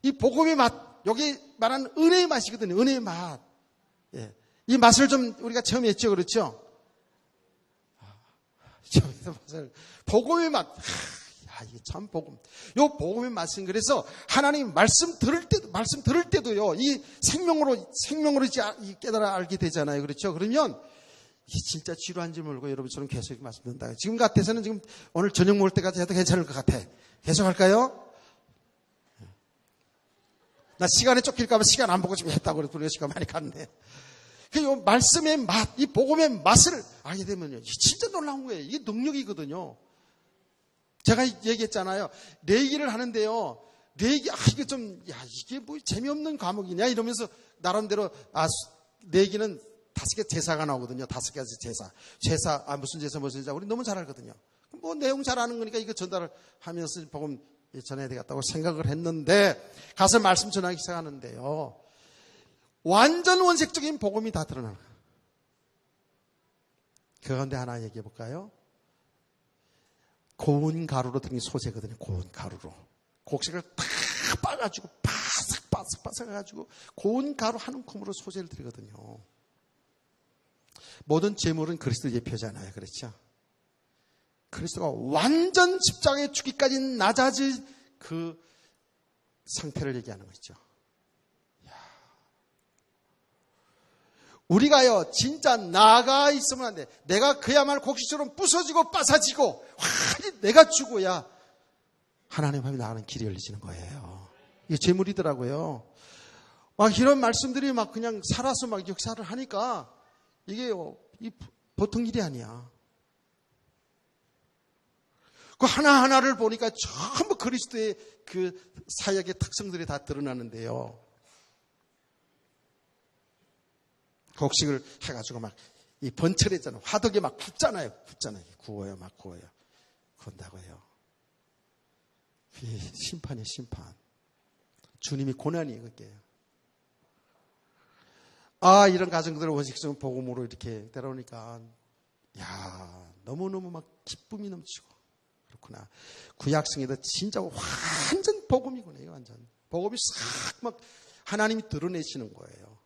이 복음의 맛, 여기 말하는 은혜의 맛이거든요. 은혜의 맛. 예. 이 맛을 좀 우리가 처음 했죠, 그렇죠? 처음에서 맛을 복음의 맛. 이게 참 복음. 요 복음의 맛은 그래서 하나님 말씀 들을 때도요, 이 생명으로 깨달아 알게 되잖아요. 그렇죠? 그러면 이게 진짜 지루한지 모르고 여러분처럼 계속 말씀 듣는다. 지금 같아서는 지금 오늘 저녁 먹을 때까지 해도 괜찮을 것 같아. 계속 할까요? 나 시간에 쫓길까봐 시간 안 보고 지금 했다고 그래서 우리가 시간 많이 갔네. 그 말씀의 맛, 이 복음의 맛을 알게 되면요, 진짜 놀라운 거예요. 이게 능력이거든요. 제가 얘기했잖아요. 내기를 하는데요. 이게 뭐 재미없는 과목이냐 이러면서 나름대로 내기는 5개 제사가 나오거든요. 5가지 제사. 무슨 제사. 우리 너무 잘 알거든요. 뭐 내용 잘 아는 거니까 이거 전달을 하면서 복음 전해야 되겠다고 생각을 했는데 가서 말씀 전하기 시작하는데요. 완전 원색적인 복음이 다 드러나는 거예요. 그 가운데 하나 얘기해 볼까요? 고운 가루로 드린 소재거든요. 고운 가루로. 곡식을 다 빠가지고 바삭바삭 해가지고 고운 가루 한 움큼으로 소재를 드리거든요. 모든 제물은 그리스도 예표잖아요. 그렇죠? 그리스도가 완전 십자가에 죽기까지 낮아질 그 상태를 얘기하는 거죠. 우리가요, 진짜 나가 있으면 안 돼. 내가 그야말로 곡식처럼 부서지고 빠사지고, 완전히 내가 죽어야 하나님 앞에 나가는 길이 열리지는 거예요. 이게 재물이더라고요. 막 이런 말씀들이 막 그냥 살아서 막 역사를 하니까, 이게 보통 일이 아니야. 그 하나하나를 보니까 전부 그리스도의 그 사역의 특성들이 다 드러나는데요. 곡식을 해가지고 막 이 번철했잖아요. 화덕에 막 굽잖아요. 구워요. 구운다고요. 심판이에요, 심판. 주님이 고난이에요, 그게. 이런 가정들을 원식성 복음으로 이렇게 데려오니까, 너무너무 막 기쁨이 넘치고. 그렇구나. 구약성에도 진짜 완전 복음이구나, 완전. 복음이 싹 막 하나님이 드러내시는 거예요.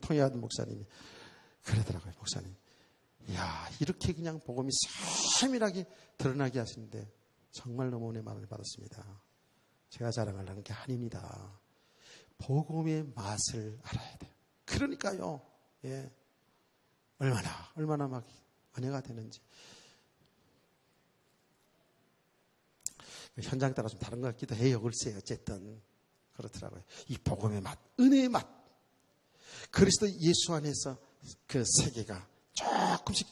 통일하던 목사님이 그러더라고요. 목사님, 이렇게 그냥 복음이 세밀하게 드러나게 하시는데 정말 너무 은혜만을 받았습니다. 제가 자랑하려는 게 아닙니다. 복음의 맛을 알아야 돼요. 그러니까요, 얼마나 막 은혜가 되는지. 현장 따라 좀 다른 것 같기도 해요. 글쎄요. 어쨌든 그렇더라고요. 이 복음의 맛, 은혜의 맛. 그리스도 예수 안에서 그 세계가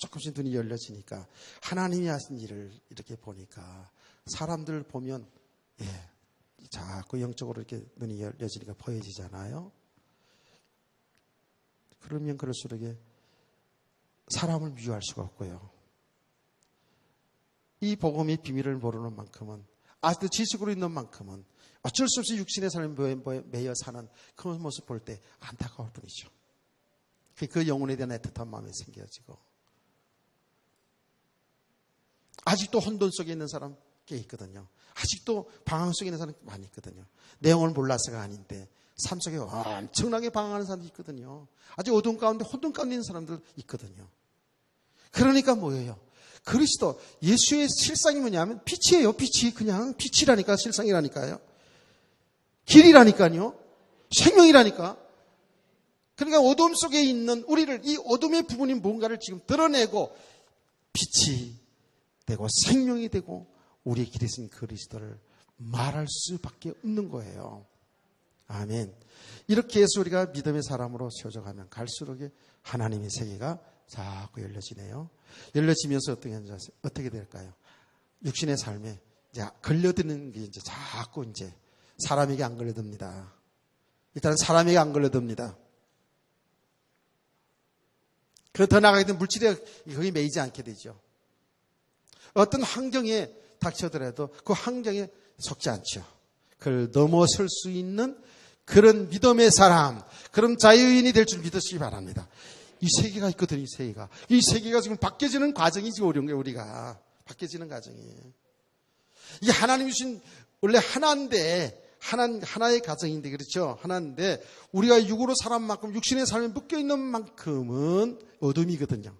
조금씩 눈이 열려지니까 하나님이 하신 일을 이렇게 보니까 사람들 보면 자꾸 영적으로 이렇게 눈이 열려지니까 보여지잖아요. 그러면 그럴수록 사람을 미워할 수가 없고요. 이 복음의 비밀을 모르는 만큼은 아직도 지식으로 있는 만큼은 어쩔 수 없이 육신의 삶에 매여 사는 그 모습 볼 때 안타까울 뿐이죠. 그 영혼에 대한 애틋한 마음이 생겨지고 아직도 혼돈 속에 있는 사람 꽤 있거든요. 아직도 방황 속에 있는 사람 많이 있거든요. 내용을 몰라서가 아닌데 삶 속에 엄청나게 방황하는 사람도 있거든요. 아직 어두운 가운데 혼돈 가운데 있는 사람들 있거든요. 그러니까 뭐예요? 그리스도 예수의 실상이 뭐냐면 빛이에요. 빛이 그냥 빛이라니까, 실상이라니까요. 길이라니까요. 생명이라니까. 그러니까 어둠 속에 있는 우리를, 이 어둠의 부분인 뭔가를 지금 드러내고 빛이 되고 생명이 되고 우리의 길이신 그리스도를 말할 수밖에 없는 거예요. 아멘. 이렇게 해서 우리가 믿음의 사람으로 세워져 가면 갈수록 하나님의 세계가 자꾸 열려지네요. 열려지면서 어떻게 될까요? 육신의 삶에 이제 걸려드는 게 이제 자꾸 이제 사람에게 안 걸려듭니다. 일단 사람에게 안 걸려듭니다. 그 더 나아가게 되면 물질에 거의 매이지 않게 되죠. 어떤 환경에 닥쳐더라도 그 환경에 속지 않죠. 그걸 넘어설 수 있는 그런 믿음의 사람, 그런 자유인이 될 줄 믿으시기 바랍니다. 이 세계가 있거든요, 이 세계가. 이 세계가 지금 바뀌어지는 과정이 지금 어려운 거예요, 우리가. 바뀌어지는 과정이. 이게 하나님이 주신, 원래 하나인데, 하나의 가정인데, 그렇죠? 하나인데, 우리가 육으로 살은 만큼, 육신의 삶에 묶여 있는 만큼은 어둠이거든요.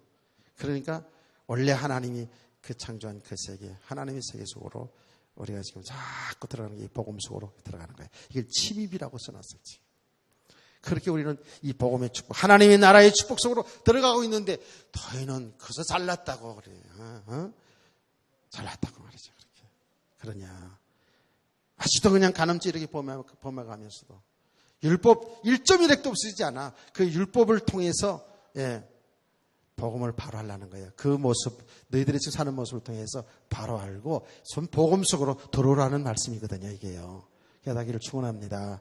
그러니까, 원래 하나님이 그 창조한 그 세계, 하나님의 세계 속으로 우리가 지금 자꾸 들어가는 게 복음 속으로 들어가는 거예요. 이걸 침입이라고 써놨었지. 그렇게 우리는 이 복음의 축복, 하나님의 나라의 축복 속으로 들어가고 있는데 너희는 그래서 잘났다고 그래요. 잘났다고 말이죠. 그렇게. 그러냐. 아직도 그냥 간음죄 범해가면서도 율법 1.1핵도 없어지지 않아. 그 율법을 통해서 복음을 바로 하려는 거예요. 그 모습, 너희들이 지금 사는 모습을 통해서 바로 알고 복음 속으로 들어오라는 말씀이거든요. 이게요. 깨닫기를 축원합니다.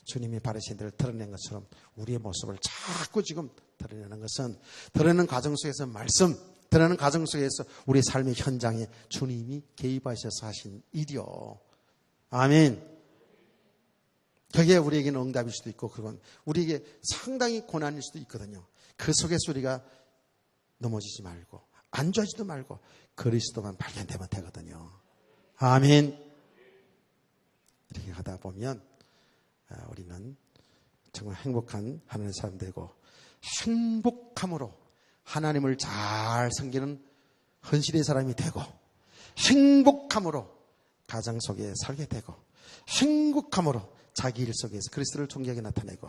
주님이 바르신 대로 드러낸 것처럼 우리의 모습을 자꾸 지금 드러내는 것은 드러내는 과정 속에서 말씀, 드러내는 과정 속에서 우리의 삶의 현장에 주님이 개입하셔서 하신 일이요. 아멘. 그게 우리에게는 응답일 수도 있고 그건 우리에게 상당히 고난일 수도 있거든요. 그 속에서 우리가 넘어지지 말고 안 좋아지도 말고 그리스도만 발견되면 되거든요. 아멘. 이렇게 하다 보면 우리는 정말 행복한 하나님의 사람 되고 행복함으로 하나님을 잘 섬기는 헌신의 사람이 되고 행복함으로 가정 속에 살게 되고 행복함으로 자기 일 속에서 그리스도를 존귀하게 나타내고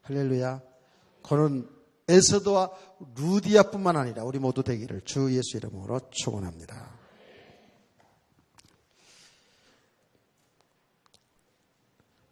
할렐루야. 그는 에스더와 루디아뿐만 아니라 우리 모두 되기를 주 예수 이름으로 축원합니다.